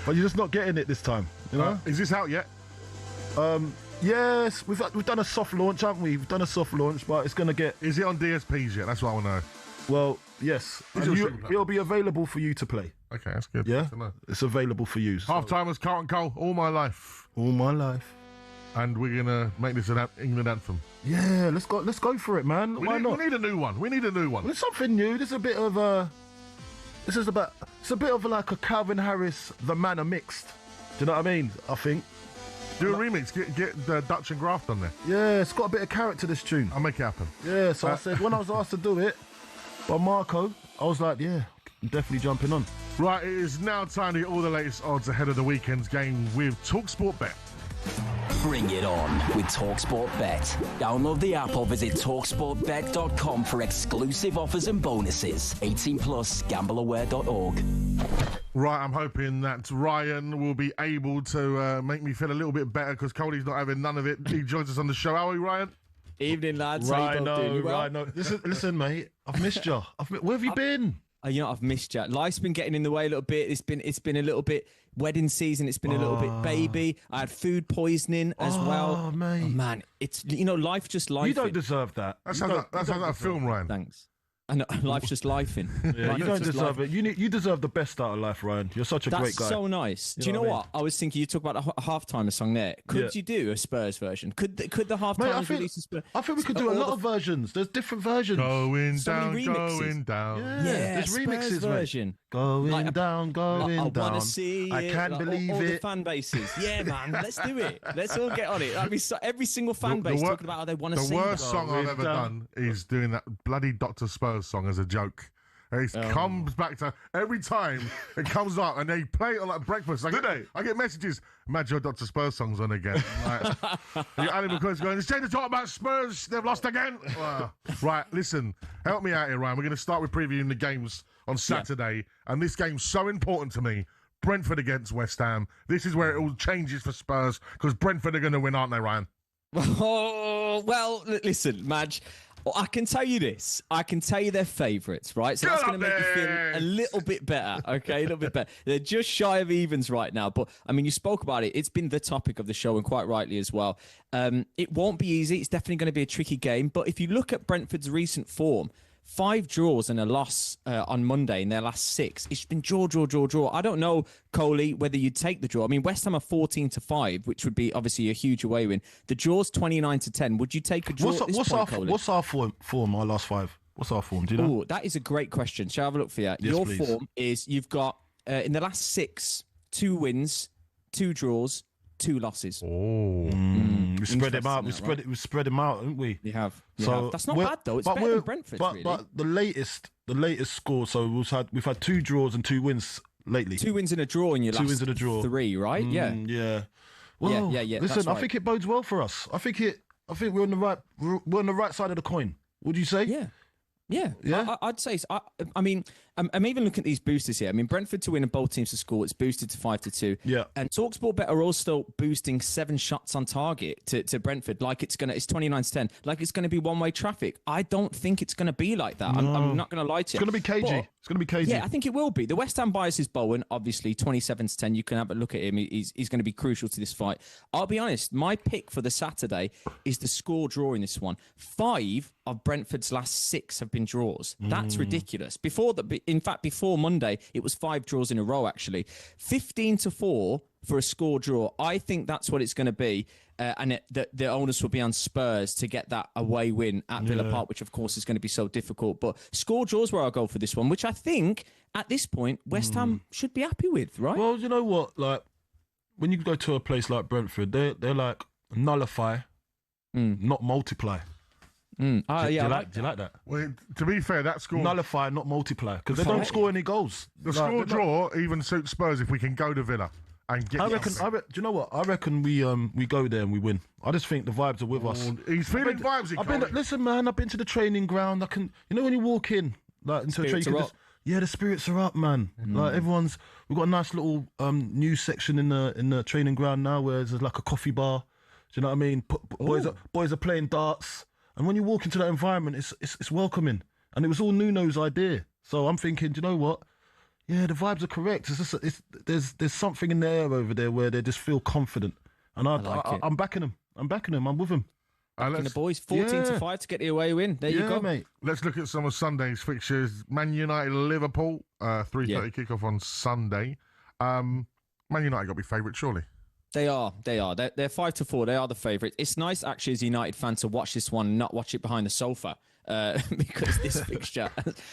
But you're just not getting it this time, you know? Is this out yet? Yes, we've done a soft launch, haven't we? We've done a soft launch, but it's going to get... Is it on DSPs yet? That's what I want to know. Well, yes. It'll be available for you to play. Okay, that's good. Yeah? To know. It's available for you. Half-timers, Carlton Cole, all my life. All my life. And we're going to make this an England anthem. Yeah, let's go for it, man. Why not? We need a new one. Well, it's something new. This is a bit of it's a bit of like a Calvin Harris, The Man Are Mixed. Do you know what I mean? I think. Do a remix. Get the Dutch and Graft on there. Yeah, it's got a bit of character, this tune. I'll make it happen. Yeah, so I said, when I was asked to do it by Marco, I was like, yeah, I'm definitely jumping on. Right, it is now time to get all the latest odds ahead of the weekend's game with talkSPORT Bet. Bring it on with talkSPORT Bet. Download the app or visit talksportbet.com for exclusive offers and bonuses. 18 plus, gambleaware.org. Right, I'm hoping that Ryan will be able to make me feel a little bit better because Cody's not having none of it. He joins us on the show. How are you, Ryan? Evening, lads. How you both doing? Rhino. Listen, mate, I've missed you. Where have you been? I've missed you. Life's been getting in the way a little bit. It's been a little bit wedding season. It's been a little bit baby. I had food poisoning as well. Mate. Oh, man, it's life just life. You don't deserve that. That sounds like a film, Ryan. Thanks. I know, life's just lifing. Yeah, you don't deserve it. You deserve the best out of life, Ryan. You're such a great guy. That's so nice. Do you know what? I was thinking you talk about a halftime song there. Could you do a Spurs version? Could the halftime release a Spurs? I think we could do a lot of versions. There's different versions. Going down. Yeah, there's remixes, version. Mate. Going down. I want to see I can't believe all it. the fan bases. Yeah, man. Let's do it. Let's all get on it. That'd be every single fan base talking about how they want to see. The worst song I've ever done is doing that bloody Dr. Spurs song as a joke. It comes back to every time it comes up and they play it like breakfast. I get messages, Madge, your Dr. Spurs song's on again. Animal Close going, it's time to talk about Spurs, they've lost again. Right, listen, help me out here, Ryan. We're going to start with previewing the games on Saturday, and this game's so important to me. Brentford against West Ham. This is where it all changes for Spurs, because Brentford are going to win, aren't they, Ryan? Oh, well, listen, Madge. Well, I can tell you this. I can tell you they're favourites, right? So that's going to make you feel a little bit better, okay? A little bit better. They're just shy of evens right now. But, I mean, you spoke about it. It's been the topic of the show, and quite rightly as well. It won't be easy. It's definitely going to be a tricky game. But if you look at Brentford's recent form, 5 draws and a loss on Monday in their last 6. It's been draw. I don't know, Coley, whether you'd take the draw. I mean, West Ham are 14-5, which would be obviously a huge away win. The draw's 29-10. Would you take a draw at this point, Coley? What's our form, our last 5? What's our form? Do you know? Oh, that is a great question. Shall I have a look for you? Your form is you've got, in the last 6, 2 wins, 2 draws, 2 losses. Oh, we spread them out. We spread them out, haven't we? We have. So that's not bad though. It's better than Brentford, really. But the latest score. So we've had 2 draws and 2 wins lately. 2 wins and a draw in your last 3, right? Yeah. Well, yeah. Listen, I think it bodes well for us. I think we're on the right side of the coin. Would you say? Yeah. I'd say. I mean, I'm even looking at these boosters here. I mean, Brentford to win and both teams to score. It's boosted to 5-2. Yeah. And talkSPORT Bet are also boosting 7 shots on target to Brentford. Like it's 29-10. Like it's gonna be one-way traffic. I don't think it's gonna be like that. No. I'm not gonna lie to you. It's gonna be cagey. It's gonna be cagey. Yeah, I think it will be. The West Ham bias is Bowen, obviously 27-10. You can have a look at him. He's going to be crucial to this fight. I'll be honest. My pick for the Saturday is the score draw in this one. 5 of Brentford's last 6 have been draws. That's ridiculous. Before Monday, it was 5 draws in a row, actually. 15-4 for a score draw. I think that's what it's going to be. And the onus will be on Spurs to get that away win at Villa Park, which, of course, is going to be so difficult. But score draws where I'll go for this one, which I think, at this point, West Ham should be happy with, right? Well, you know what? Like, when you go to a place like Brentford, they're like, nullify, not multiply. Do you like that? Well, to be fair, that score... Nullify, not multiply, because they don't score any goals. The score draw even suits Spurs if we can go to Villa and get... do you know what? I reckon we go there and we win. I just think the vibes are with us. He's feeling vibes. Listen, man, I've been to the training ground. I can, you know, when you walk in like into a training, the spirits are up, man. Like we've got a nice little news section in the training ground now, where there's like a coffee bar. Do you know what I mean? Boys are playing darts. And when you walk into that environment, it's welcoming. And it was all Nuno's idea. So I'm thinking, do you know what? Yeah, the vibes are correct. There's something in the air over there where they just feel confident. And I'm backing them. I'm with them. The boys, 14-5 to get the away win. There you go, mate. Let's look at some of Sunday's fixtures. Man United, Liverpool, 3:30 kickoff on Sunday. Man United got to be favourite, surely. They are. They're 5-4. They are the favourite. It's nice, actually, as a United fan, to watch this one and not watch it behind the sofa. Because this fixture,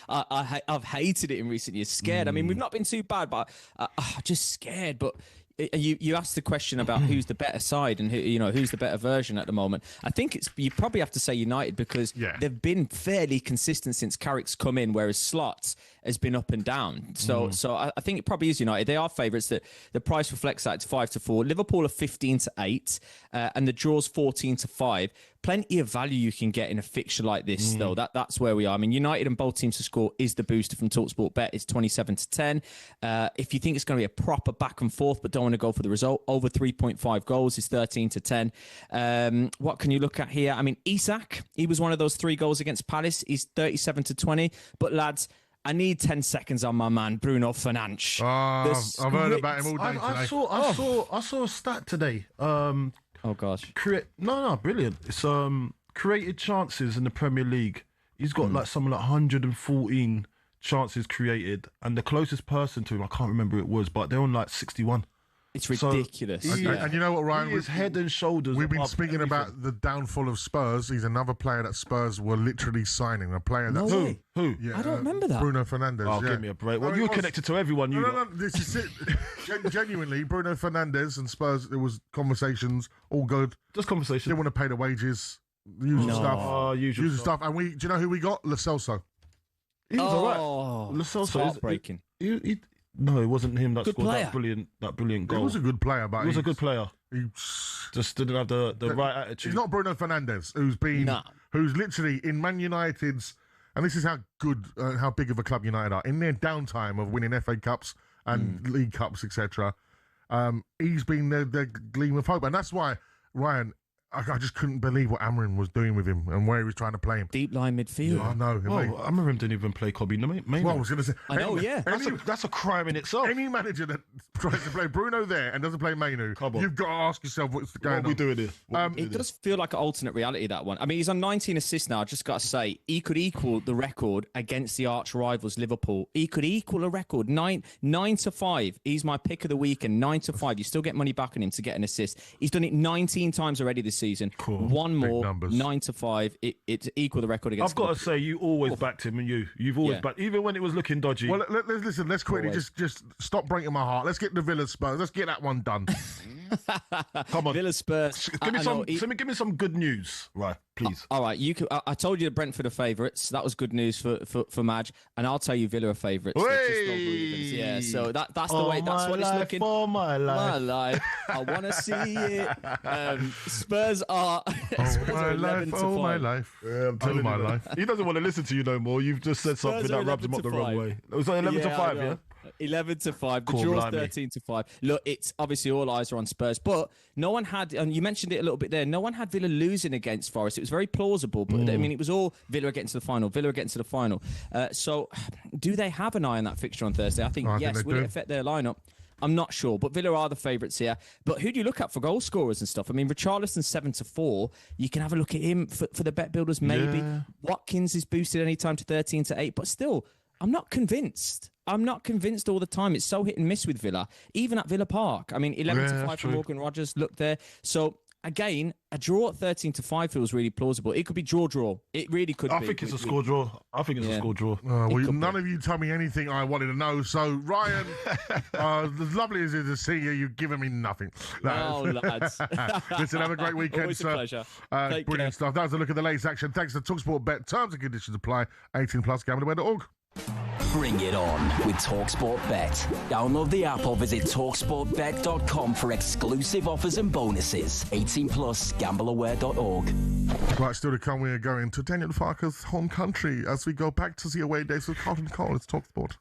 I've hated it in recent years. Scared. I mean, we've not been too bad, but just scared. But you asked the question about who's the better side and who's the better version at the moment. I think you probably have to say United, because they've been fairly consistent since Carrick's come in, whereas Slot has been up and down. So I think it probably is United. They are favourites. The price reflects that. It's 5-4. Liverpool are 15-8, and the draw's 14-5. Plenty of value you can get in a fixture like this, though. That's where we are. I mean, United and both teams to score is the booster from talkSPORT Bet. It's 27-10. If you think it's going to be a proper back and forth, but don't want to go for the result, over 3.5 goals is 13-10. What can you look at here? I mean, Isak, he was one of those 3 goals against Palace. He's 37-20. But lads, I need 10 seconds on my man, Bruno Fernandes. I've heard about him all day today. I saw a stat today. Oh gosh! Brilliant. It's created chances in the Premier League. He's got like something like 114 chances created, and the closest person to him, I can't remember who it was, but they're on like 61. It's ridiculous. And you know what, Ryan? He is head and shoulders. We've been speaking about the downfall of Spurs. He's another player that Spurs were literally signing. A player that who? Yeah, I don't remember that. Bruno Fernandes. Oh, give me a break. Well, you're connected to everyone. No. This is it. Genuinely, Bruno Fernandes and Spurs. There was conversations, all good. Just conversations. Didn't want to pay the wages, usual stuff. Usual stuff. And do you know who we got? Lo Celso. He was all right. Lo Celso. Heartbreaking. No, it wasn't him that scored player. that brilliant goal. He was a good player, but he was a good player. He just didn't have the right attitude. He's not Bruno Fernandes, who's literally in Man United's, and this is how good, how big of a club United are. In their downtime of winning FA Cups and League Cups, etc., he's been their gleam of hope, and that's why, Ryan, I just couldn't believe what Amorim was doing with him and where he was trying to play him. Deep line midfield. Yeah. I know. Amorim didn't even play Kobe. Well, I was going to say. I know, That's a crime in itself. Any manager that tries to play Bruno there and doesn't play Mainu, you've got to ask yourself what's going on. What are we doing here? It does feel like an alternate reality, that one. I mean, he's on 19 assists now. I just got to say, he could equal the record against the arch rivals, Liverpool. He could equal a record. 9-5. He's my pick of the week, and 9-5. You still get money back on him to get an assist. He's done it 19 times already this season. Cool. One more, 9-5. It's equal the record against. I've got to say, you always backed him, and you've always backed, even when it was looking dodgy. Well, listen. Let's quickly just stop breaking my heart. Let's get the Villa Spurs. Let's get that one done. Come on, Villa Spurs. Give me some good news, right? Please. All right, I told you the Brentford are favourites. That was good news for Madge, and I'll tell you Villa are favourites. Yeah, so that's the way. That's what it's looking. All my life. I want to see it. Spurs are. My life. Yeah, I'm telling my life. He doesn't want to listen to you no more. You've just said something that rubs him up the wrong way. It was 11-5, yeah. 11-5. The draw's 13-5. Look, it's obviously all eyes are on Spurs, but no one had, and you mentioned it a little bit there, no one had Villa losing against Forest. It was very plausible, but I mean, it was all Villa getting to the final. So, do they have an eye on that fixture on Thursday? I think yes. Will it affect their lineup? I'm not sure, but Villa are the favourites here. But who do you look at for goal scorers and stuff? I mean, Richarlison 7-4. You can have a look at him for the bet builders, maybe. Yeah. Watkins is boosted anytime to 13-8, but still, I'm not convinced. I'm not convinced all the time. It's so hit and miss with Villa, even at Villa Park. I mean, 11-5 for Morgan Rogers. Look there. So again, a draw at 13-5 feels really plausible. It could be draw. It really could be. I think it's a score draw. I think it's a score draw. None of you told me anything I wanted to know. So, Ryan, as lovely as it is to see you, you've given me nothing. No, lads. Listen, have a great weekend, Always sir. a pleasure. Brilliant stuff. That was a look at the latest action. Thanks to talkSPORT Bet. Terms and conditions apply. 18+, gamblingaware.org. Bring it on with talkSPORT Bet. Download the app or visit talksportbet.com for exclusive offers and bonuses. 18+, gambleaware.org. Right, still to come, we are going to Daniel Farke's home country as we go back to the away days with Carlton Cole. It's talkSPORT.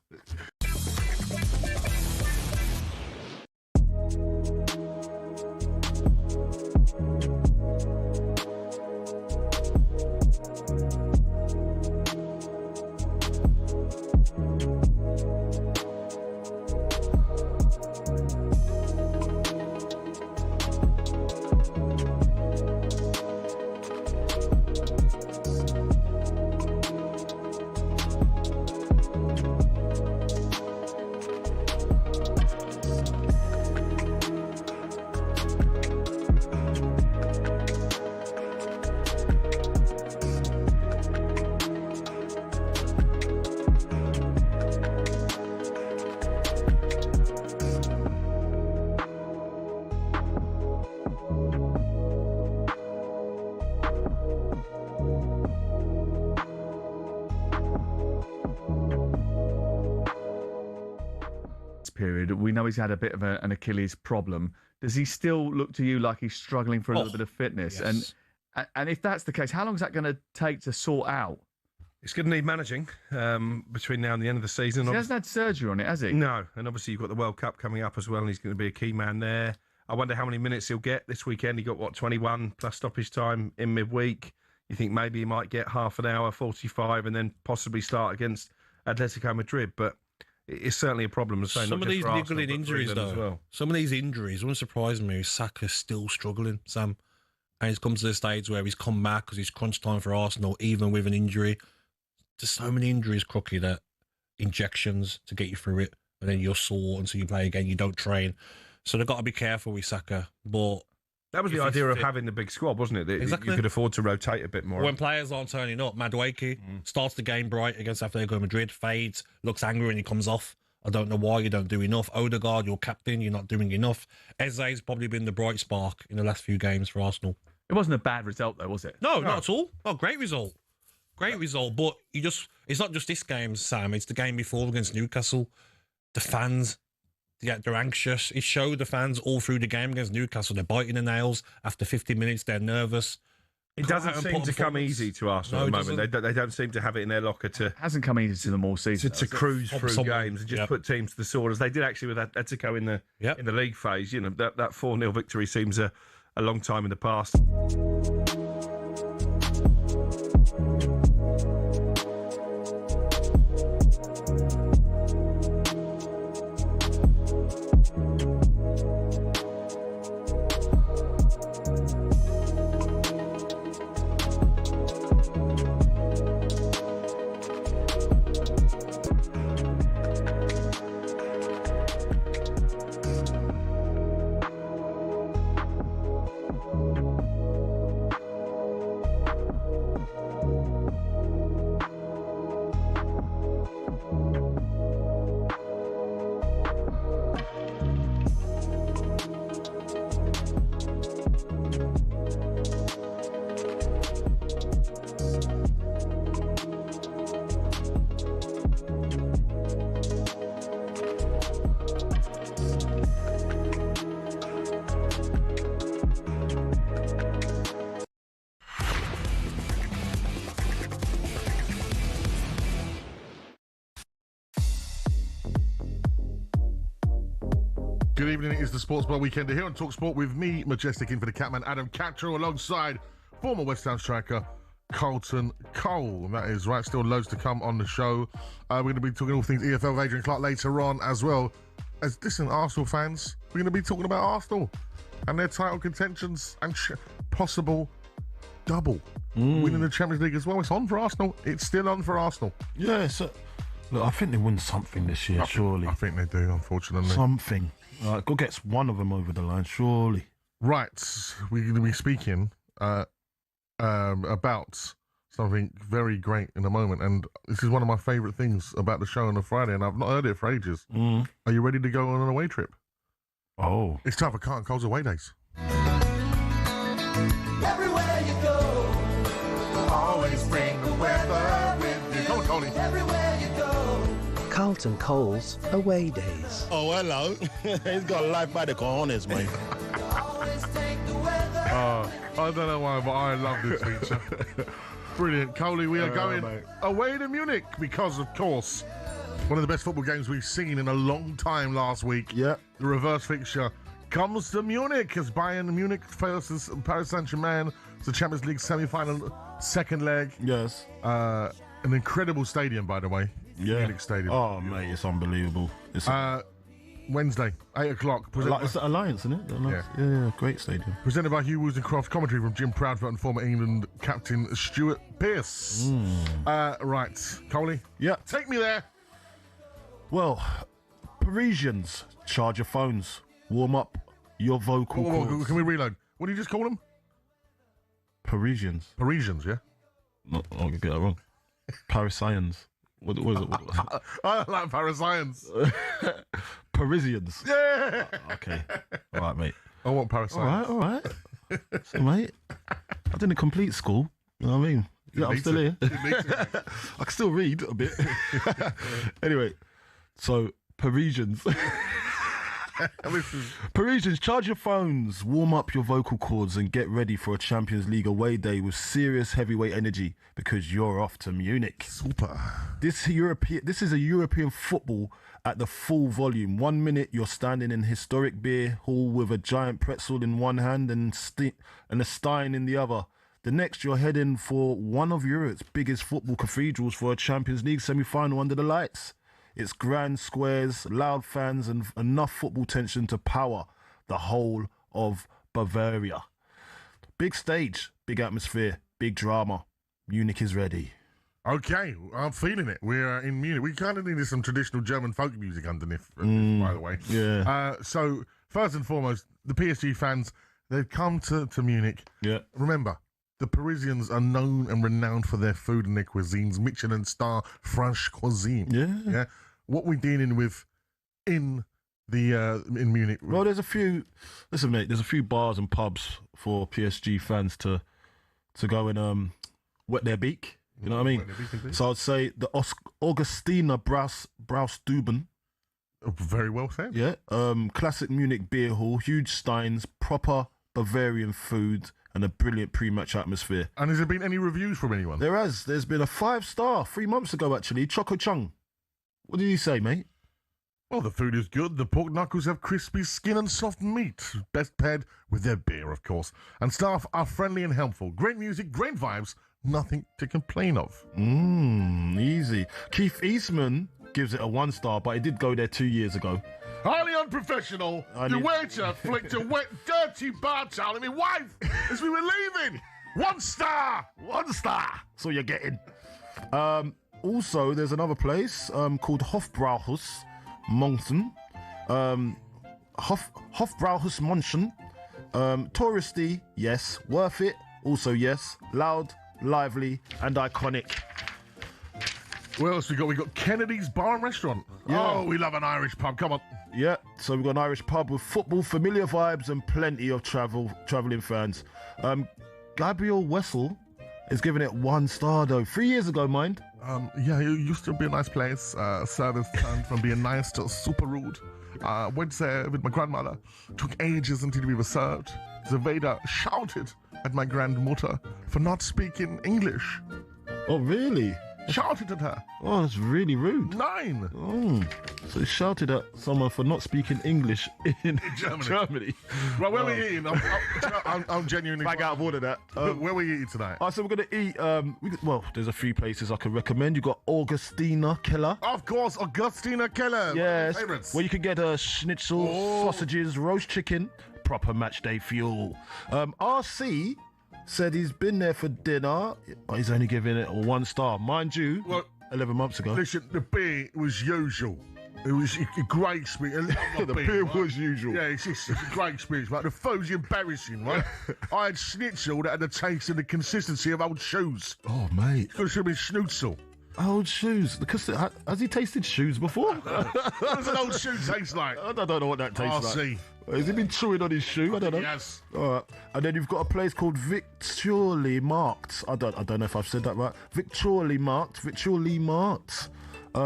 Period. We know he's had a bit of an Achilles problem. Does he still look to you like he's struggling for a little bit of fitness? Yes. And if that's the case, how long is that going to take to sort out? It's going to need managing between now and the end of the season. He hasn't had surgery on it, has he? No, and obviously you've got the World Cup coming up as well, and he's going to be a key man there. I wonder how many minutes he'll get this weekend. He got, 21 plus stoppage time in midweek. You think maybe he might get half an hour, 45, and then possibly start against Atletico Madrid, but it's certainly a problem. Some of these niggling injuries, though. Well. Some of these injuries wouldn't surprise me. Saka's still struggling, Sam. And he's come to the stage where he's come back because it's crunch time for Arsenal, even with an injury. There's so many injuries, Crookie, that injections to get you through it, and then you're sore until you play again, you don't train. So they've got to be careful with Saka. But that was the idea of having the big squad, wasn't it? That exactly. You could afford to rotate a bit more. When players aren't turning up, Madueke starts the game bright against Atletico Madrid, fades, looks angry, and he comes off. I don't know why you don't do enough. Odegaard, your captain, you're not doing enough. Eze's probably been the bright spark in the last few games for Arsenal. It wasn't a bad result, though, was it? No, not at all. Oh, great result. Great result. But it's not just this game, Sam. It's the game before against Newcastle. The fans, they're anxious. It showed the fans all through the game against Newcastle. They're biting the nails. After 50 minutes, they're nervous. It doesn't seem to come easy to Arsenal at the moment. They don't seem to have it in their locker to... It hasn't come easy to them all season. To cruise through games and just put teams to the sword, as they did actually with Atletico in the league phase. You know, that 4-0 victory seems a long time in the past. Good evening, it's the Sports Bar Weekender here on talkSPORT with me, Majestic in for the Catman, Adam Cattrall, alongside former West Ham striker Carlton Cole. That is right, still loads to come on the show. We're going to be talking all things EFL with Adrian Clark later on as well. As listen, Arsenal fans, we're going to be talking about Arsenal and their title contentions and possible double winning the Champions League as well. It's on for Arsenal. It's still on for Arsenal. Yeah, so Look, I think they win something this year, surely. I think they do, unfortunately. Something. Go gets one of them over the line, surely. Right, we're going to be speaking about something very great in a moment, and this is one of my favourite things about the show on a Friday, and I've not heard it for ages. Are you ready to go on an away trip? Oh. It's time for Carlton Cole's away days. Everywhere you go, always bring the weather with you. Come on, Coley. Everywhere you go. Carlton Cole's away days. Oh, hello. He's got life by the cojones, mate. I don't know why, but I love this feature. Brilliant. Coley, we are going away to Munich because, of course, one of the best football games we've seen in a long time last week. Yeah. The reverse fixture comes to Munich as Bayern Munich versus Paris Saint-Germain. It's the Champions League semi-final, second leg. Yes. An incredible stadium, by the way. Yeah. Munich Stadium. Oh, mate, it's unbelievable. It's Wednesday, 8 o'clock. It's the Alliance, isn't it? Yeah, great stadium. Presented by Hugh Woolsey-Croft, commentary from Jim Proudfoot and former England captain Stuart Pearce. Right, Coley. Yeah. Take me there. Well, Parisians, charge your phones. Warm up your vocal cords. Can we reload? What did you just call them? Parisians. Parisians, yeah? No, I'll get that wrong. Parisians. What is it? I like Parisians. Parisians. Yeah. Okay. All right, mate. I want Parisians. All right. So, mate, I didn't complete school. You know what I mean? Yeah, I'm still here. I can still read a bit. Anyway, so Parisians. Parisians, charge your phones, warm up your vocal cords, and get ready for a Champions League away day with serious heavyweight energy because you're off to Munich. Super. This is a European football at the full volume. 1 minute you're standing in historic beer hall with a giant pretzel in one hand and a stein in the other. The next you're heading for one of Europe's biggest football cathedrals for a Champions League semi-final under the lights. It's grand squares, loud fans, and enough football tension to power the whole of Bavaria. Big stage, big atmosphere, big drama. Munich is ready. Okay, I'm feeling it. We're in Munich. We kind of needed some traditional German folk music underneath, by the way. Yeah. So, first and foremost, the PSG fans, they've come to Munich. Yeah. Remember, the Parisians are known and renowned for their food and their cuisines, Michelin star French cuisine. Yeah. What we're dealing with in Munich. Well, there's a few bars and pubs for PSG fans to go and wet their beak. You know what I mean? So I'd say the Augustiner Braustuben. Very well said. Yeah. Classic Munich beer hall, huge steins, proper Bavarian food, and a brilliant pre-match atmosphere. And has there been any reviews from anyone? There has. There's been a 5-star 3 months ago, actually. Choco Chung. What did you say, mate? Well, the food is good. The pork knuckles have crispy skin and soft meat. Best paired with their beer, of course. And staff are friendly and helpful. Great music, great vibes. Nothing to complain of. Easy. Keith Eastman gives it a 1-star, but he did go there 2 years ago. Highly unprofessional. The waiter flicked a wet, dirty bar towel at my wife as we were leaving. 1 star. 1 star. That's all you're getting. Also, there's another place called Hofbrauhaus Monsen. Hofbrauhaus Monsen. Touristy, yes. Worth it, also yes. Loud, lively, and iconic. What else we got? We got Kennedy's Bar and Restaurant. Yeah. Oh, we love an Irish pub. Come on. Yeah, so we've got an Irish pub with football, familiar vibes, and plenty of travelling fans. Gabriel Wessel is giving it 1 star, though. 3 years ago, mind. Yeah, it used to be a nice place. Service turned from being nice to super rude. Went there with my grandmother. Took ages until we were served. The waiter shouted at my grandmother for not speaking English. Oh, really? Shouted at her. Oh, that's really rude. 9. Oh, so he shouted at someone for not speaking English in Germany. Right, where are we eating? I'm genuinely... Back out of order, that. Where are we eating tonight? So we're going to eat... well, there's a few places I can recommend. You've got Augustiner Keller. Of course, Augustiner Keller. Yes. Favorites. Where you can get schnitzel, sausages, roast chicken, proper match day fuel. RC... said he's been there for dinner, but he's only giving it a 1 star. Mind you, 11 months ago. Listen, the beer was usual. It was a great experience. The beer was usual. Yeah, it's a great experience, right? The food's embarrassing, right? I had schnitzel that had the taste and the consistency of old shoes. Oh, mate. It should have been schnitzel. Old shoes. Has he tasted shoes before? What does an old shoe taste like? I don't know what that tastes like. RC. Has he been chewing on his shoe? I don't know. Yes. All right. And then you've got a place called Victually Marked. I don't know if I've said that right. Victually Marked.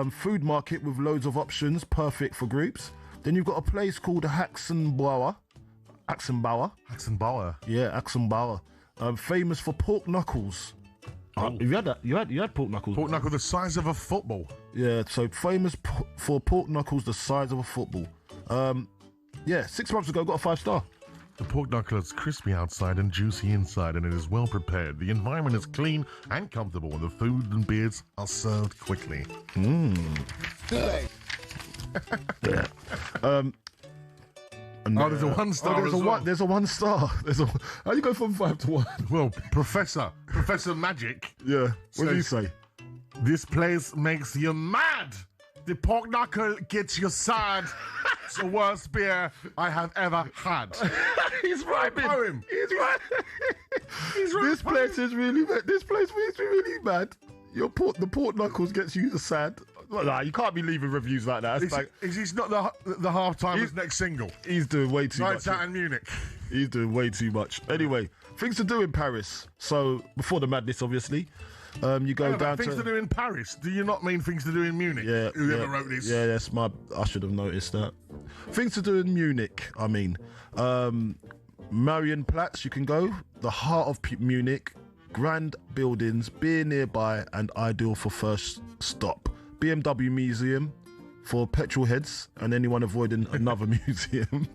Food market with loads of options, perfect for groups. Then you've got a place called Haxenbauer. Yeah, Haxenbauer. Famous for pork knuckles. Have you had that? You had pork knuckles. Pork knuckle the size of a football. Yeah, so famous for pork knuckles the size of a football. 6 months ago, got a 5-star. The pork knuckle is crispy outside and juicy inside, and it is well prepared. The environment is clean and comfortable, and the food and beers are served quickly. Yeah. There's a 1-star. There's a 1-star. How you go from 5 to 1? Well, Professor Magic. Yeah. What did he say? This place makes you mad. The pork knuckle gets you sad. It's the worst beer I have ever had. He's right, poem. He's right. This place is really bad. This place makes me really mad. The pork knuckles gets you sad. Nah, you can't be leaving reviews like that. Is this not the half-timer's next single? He's doing way too much. Nights out in Munich. He's doing way too much. Anyway, things to do in Paris. So, before the madness, obviously, you go down things to do in Paris. Do you not mean things to do in Munich? Yeah. Whoever wrote this. Yeah, that's I should have noticed that. Things to do in Munich, I mean. Marienplatz, you can go. The heart of Munich. Grand buildings, beer nearby, and ideal for first stop. BMW Museum for petrol heads and anyone avoiding another museum.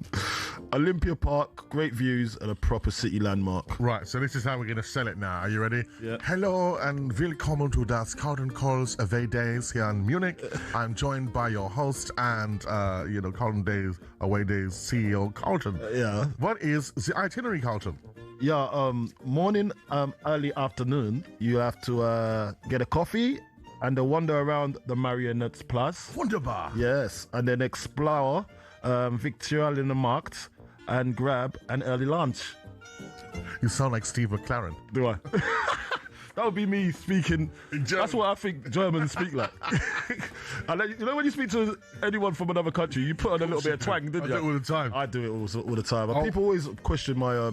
Olympia Park, great views and a proper city landmark. Right, so this is how we're going to sell it now. Are you ready? Yeah. Hello and willkommen to das Carlton Calls Away Days here in Munich. I'm joined by your host and, Carlton Days, Away Days CEO, Carlton. Yeah. What is the itinerary, Carlton? Yeah, morning, early afternoon, you have to get a coffee and a wander around the Marienplatz. Wunderbar. Yes, and then explore Victually Markt and grab an early lunch. You sound like Steve McLaren. Do I? That would be me speaking. That's what I think Germans speak like. And you know when you speak to anyone from another country, you put on a little bit of twang, didn't you? I do it all the time. I do it all the time. And people always question my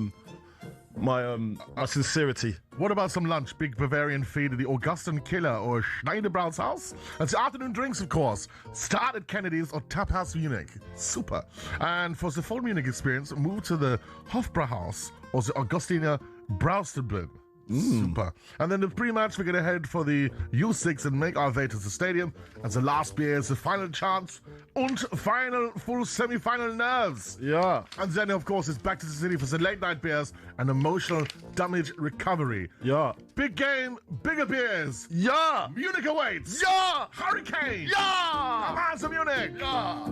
sincerity. What about some lunch? Big Bavarian feed at the Augustin Killer or Schneiderbrau's house? And the afternoon drinks, of course. Start at Kennedy's or Taphouse Munich. Super. And for the full Munich experience, move to the Hofbrauhaus or the Augustiner Braustenbühne. Super. And then the pre-match, we're going to head for the U6 and make our way to the stadium. And the last beer is the final chance and final full semi-final nerves. Yeah. And then, of course, it's back to the city for the late-night beers and emotional damage recovery. Yeah. Big game, bigger beers. Yeah. Munich awaits. Yeah. Hurricane. Yeah. Come on to Munich. Yeah.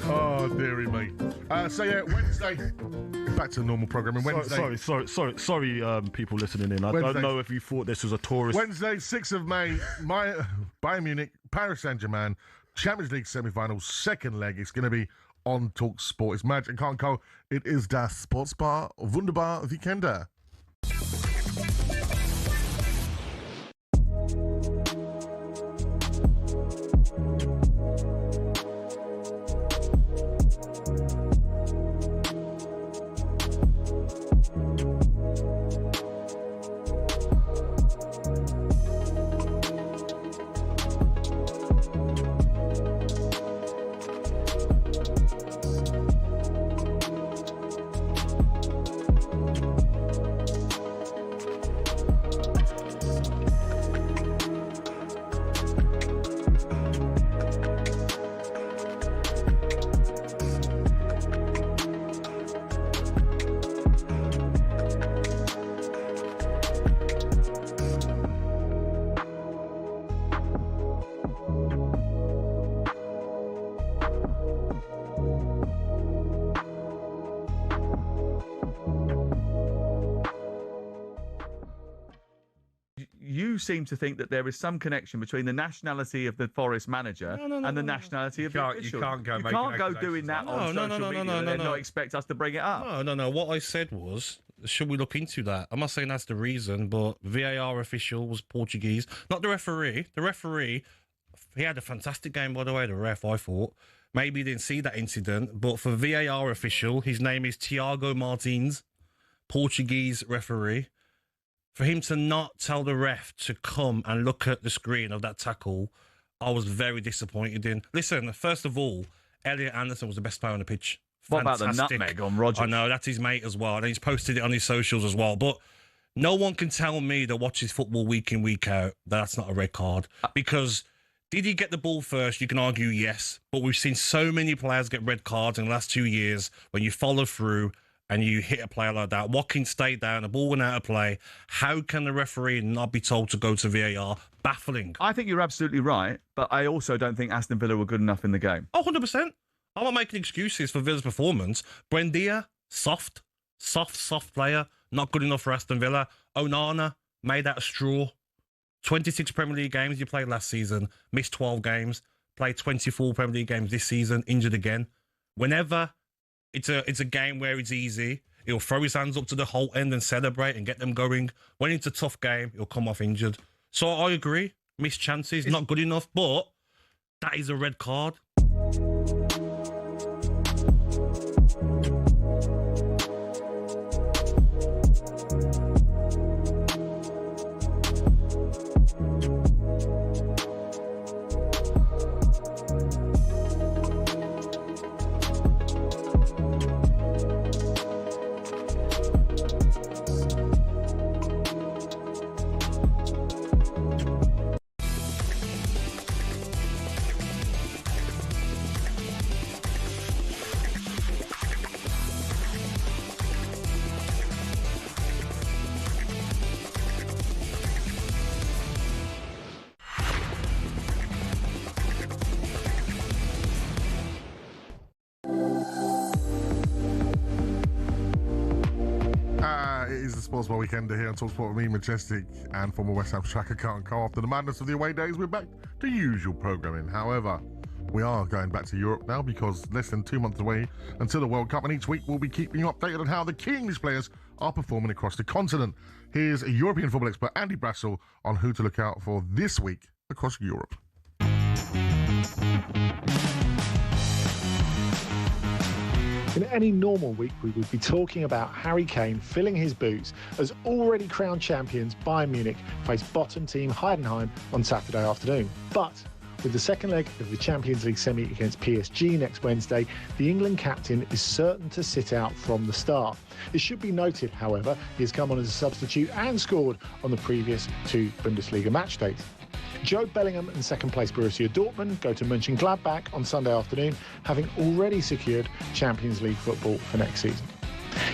Oh, dearie me. Wednesday. Back to normal programming. Wednesday. Sorry, people listening in. I don't know if you thought this was a tourist. Wednesday, 6th of May, Bayern Munich, Paris Saint-Germain, Champions League semi-final, second leg. It's going to be on talkSPORT. It's Magic Carlton. It is das Sportsbar. Wunderbar Weekender. you seem to think that there is some connection between the nationality of the Forest manager and the nationality of the official. You can't go. You can't go doing that on social media and then not expect us to bring it up. No. What I said was, should we look into that? I'm not saying that's the reason, but VAR official was Portuguese, not the referee. The referee, he had a fantastic game, by the way, the ref, I thought. Maybe he didn't see that incident, but for VAR official, his name is Tiago Martins, Portuguese referee. For him to not tell the ref to come and look at the screen of that tackle, I was very disappointed in. Listen, first of all, Elliot Anderson was the best player on the pitch. What about the nutmeg on Rodgers? I know, that's his mate as well, and he's posted it on his socials as well. But no one can tell me that watches football week in, week out, that's not a red card. Because did he get the ball first? You can argue yes. But we've seen so many players get red cards in the last 2 years when you follow through and you hit a player like that. Watkins stayed down, the ball went out of play. How can the referee not be told to go to VAR? Baffling. I think you're absolutely right, but I also don't think Aston Villa were good enough in the game. Oh, 100%. I'm not making excuses for Villa's performance. Buendia, soft player, not good enough for Aston Villa. Onana, made out of straw. 26 Premier League games you played last season, missed 12 games, played 24 Premier League games this season, injured again. Whenever it's a game where it's easy, he'll throw his hands up to the whole end and celebrate and get them going. When it's a tough game, he'll come off injured. So I agree, missed chances, not good enough, but that is a red card. Sports Bar Weekender here on talkSPORT with me, Majestic, and former West Ham striker Carlton Cole. After the madness of the away days, we're back to usual programming. However, we are going back to Europe now because less than 2 months away until the World Cup, and each week we'll be keeping you updated on how the key English players are performing across the continent. Here's European football expert Andy Brassel on who to look out for this week across Europe. In any normal week, we would be talking about Harry Kane filling his boots as already crowned champions Bayern Munich face bottom team Heidenheim on Saturday afternoon. But with the second leg of the Champions League semi against PSG next Wednesday, the England captain is certain to sit out from the start. It should be noted, however, he has come on as a substitute and scored on the previous 2 Bundesliga match days. Jude Bellingham and second-place Borussia Dortmund go to Mönchengladbach on Sunday afternoon, having already secured Champions League football for next season.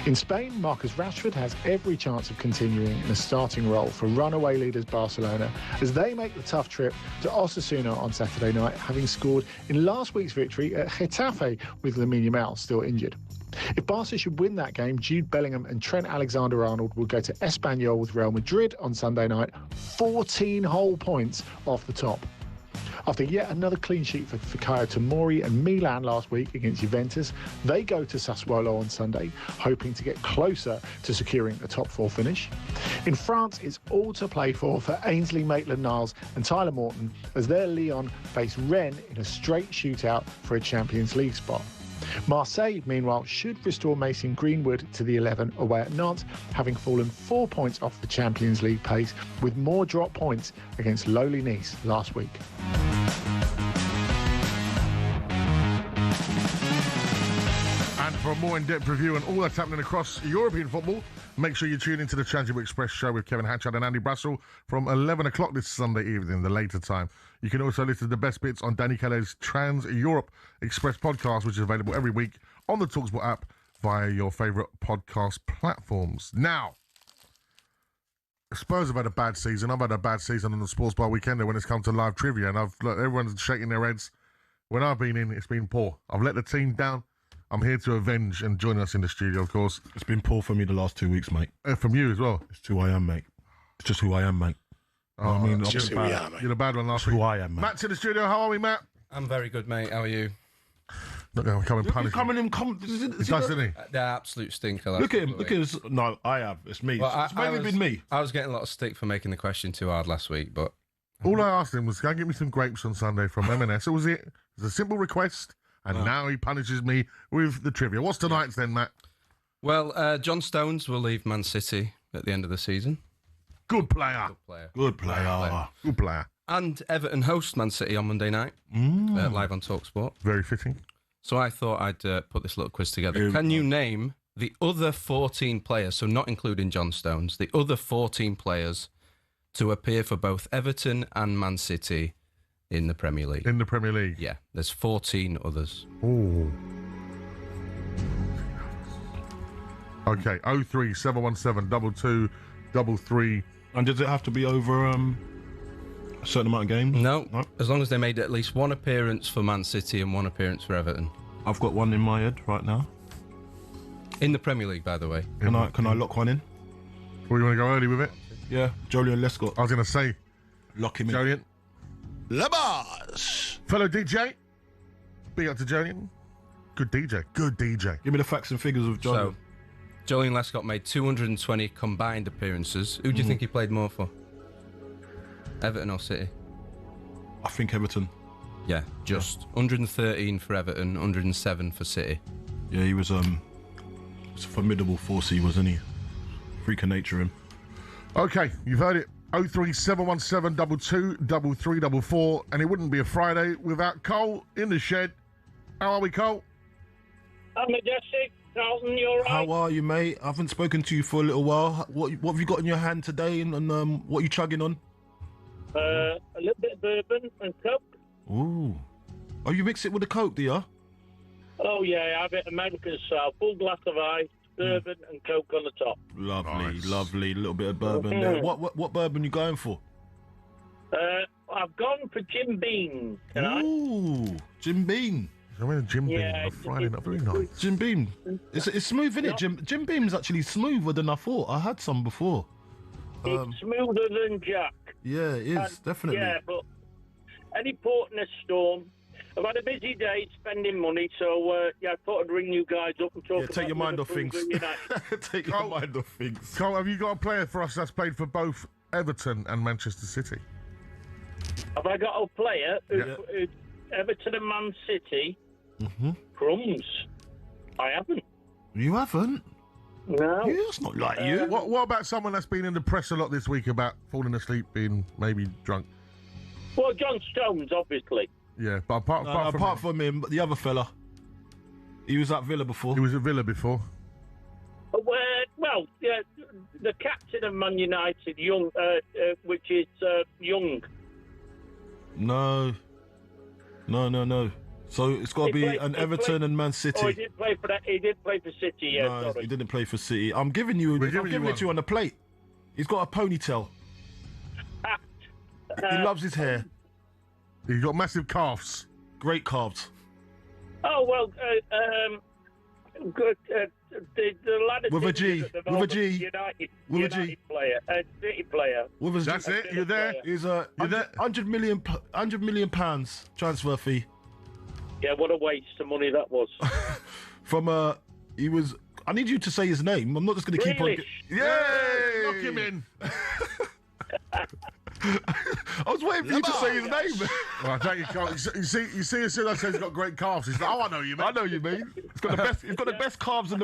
In Spain, Marcus Rashford has every chance of continuing in a starting role for runaway leaders Barcelona as they make the tough trip to Osasuna on Saturday night, having scored in last week's victory at Getafe with Lamine Yamal still injured. If Barca should win that game, Jude Bellingham and Trent Alexander-Arnold will go to Espanyol with Real Madrid on Sunday night, 14 whole points off the top. After yet another clean sheet for Fikayo Tomori and Milan last week against Juventus, they go to Sassuolo on Sunday, hoping to get closer to securing a top 4 finish. In France, it's all to play for Ainsley Maitland-Niles and Tyler Morton as their Lyon face Rennes in a straight shootout for a Champions League spot. Marseille, meanwhile, should restore Mason Greenwood to the 11 away at Nantes, having fallen 4 points off the Champions League pace, with more drop points against lowly Nice last week. And for a more in-depth review on all that's happening across European football, make sure you tune into the Transit Express show with Kevin Hatchard and Andy Brassel from 11 o'clock this Sunday evening, the later time. You can also listen to the best bits on Danny Kelly's Trans Europe Express podcast, which is available every week on the talkSPORT app via your favourite podcast platforms. Now, Spurs have had a bad season. I've had a bad season on the Sports Bar Weekender when it's come to live trivia, and everyone's shaking their heads. When I've been in, it's been poor. I've let the team down. I'm here to avenge, and joining us in the studio, of course. It's been poor for me the last 2 weeks, mate. From you as well. It's who I am, mate. It's just who I am, mate. Oh, I mean, that's I'm just the who we bad- are, mate. You're the bad one last That's week. who I am, man. Matt's in the studio. How are we, Matt? I'm very good, mate. How are you? Not going to come and punish coming in. He does, doesn't he? The absolute stinker. Look at him. Look at his. No, I have. It's me. Well, It's mainly been me. I was getting a lot of stick for making the question too hard last week, but All I asked him was, "Go and get me some grapes on Sunday from M&S." That was it. It was a simple request, and now he punishes me with the trivia. What's tonight's then, Matt? well, John Stones will leave Man City at the end of the season. Good player. Good player. Good player. And Everton host Man City on Monday night, live on talkSPORT. Very fitting. So I thought I'd put this little quiz together. Can you name the other 14 players, so not including John Stones, the other 14 players to appear for both Everton and Man City in the Premier League? In the Premier League? Yeah, there's 14 others. Oh. Okay, 03717 2233. And does it have to be over a certain amount of games? No, as long as they made at least one appearance for Man City and one appearance for Everton. I've got one in my head right now. In the Premier League, by the way. Can I lock one in? Well, you want to go early with it? Yeah, Jolyon Lescott. I was going to say, lock him in. Jolyon. Labars. Fellow DJ. Big up to Jolyon. Good DJ. Good DJ. Give me the facts and figures of Jolyon. So, Jolyon Lescott made 220 combined appearances. Who do you think he played more for? Everton or City? I think Everton. Yeah, just 113 for Everton, 107 for City. Yeah, he was a formidable force, he wasn't he? Freak of nature, him. Okay, you've heard it. 03717 223344. And it wouldn't be a Friday without Cole in the shed. How are we, Cole? I'm Majestic Carlton, you all right? How are you, mate? I haven't spoken to you for a little while. What have you got in your hand today, and what are you chugging on? A little bit of bourbon and Coke. Ooh. Oh, you mix it with the Coke, do you? Oh, yeah, I have it American style. Full glass of ice, bourbon and Coke on the top. Lovely, lovely. A little bit of bourbon there. What bourbon you going for? I've gone for Jim Beam tonight. Ooh, Jim Beam. I mean, Jim Beam on a Friday night. Very nice. Jim Beam. It's smooth, isn't it? Jim Beam's actually smoother than I thought. I had some before. It's smoother than Jack. Yeah, it is, definitely. Yeah, but any port in a storm. I've had a busy day spending money, so I thought I'd ring you guys up and talk about take your mind off things. Take your mind off things. Cole, have you got a player for us that's played for both Everton and Manchester City? Have I got a player who Everton and Man City? Crumbs. I haven't. You haven't? No. Yeah, that's not like you. What about someone that's been in the press a lot this week about falling asleep, being maybe drunk? Well, John Stones, obviously. Yeah, but apart from him, the other fella, he was at Villa before. He was at Villa before. Well, yeah, the captain of Man United, Young, which is Young. No. So it's got to be an Everton and Man City. Oh, he did play for that. He did play for City. Yeah, No, sorry. he didn't play for City. I'm giving it to you on the plate. He's got a ponytail. He loves his hair. He's got massive calves. Great calves. Oh well, good. The lad With a G. With a G. United player, City player. That's it. You're there. He's a 100 million pounds transfer fee. Yeah, what a waste of money that was. From he was. I need you to say his name. I'm not just going to keep on. Yay! Lock him in. I was waiting for you to say his name. Well, I tell you, Carl, you see, as soon as I say he's got great calves, he's like, oh, I know you, man. I know you, mate. He's got the best calves in the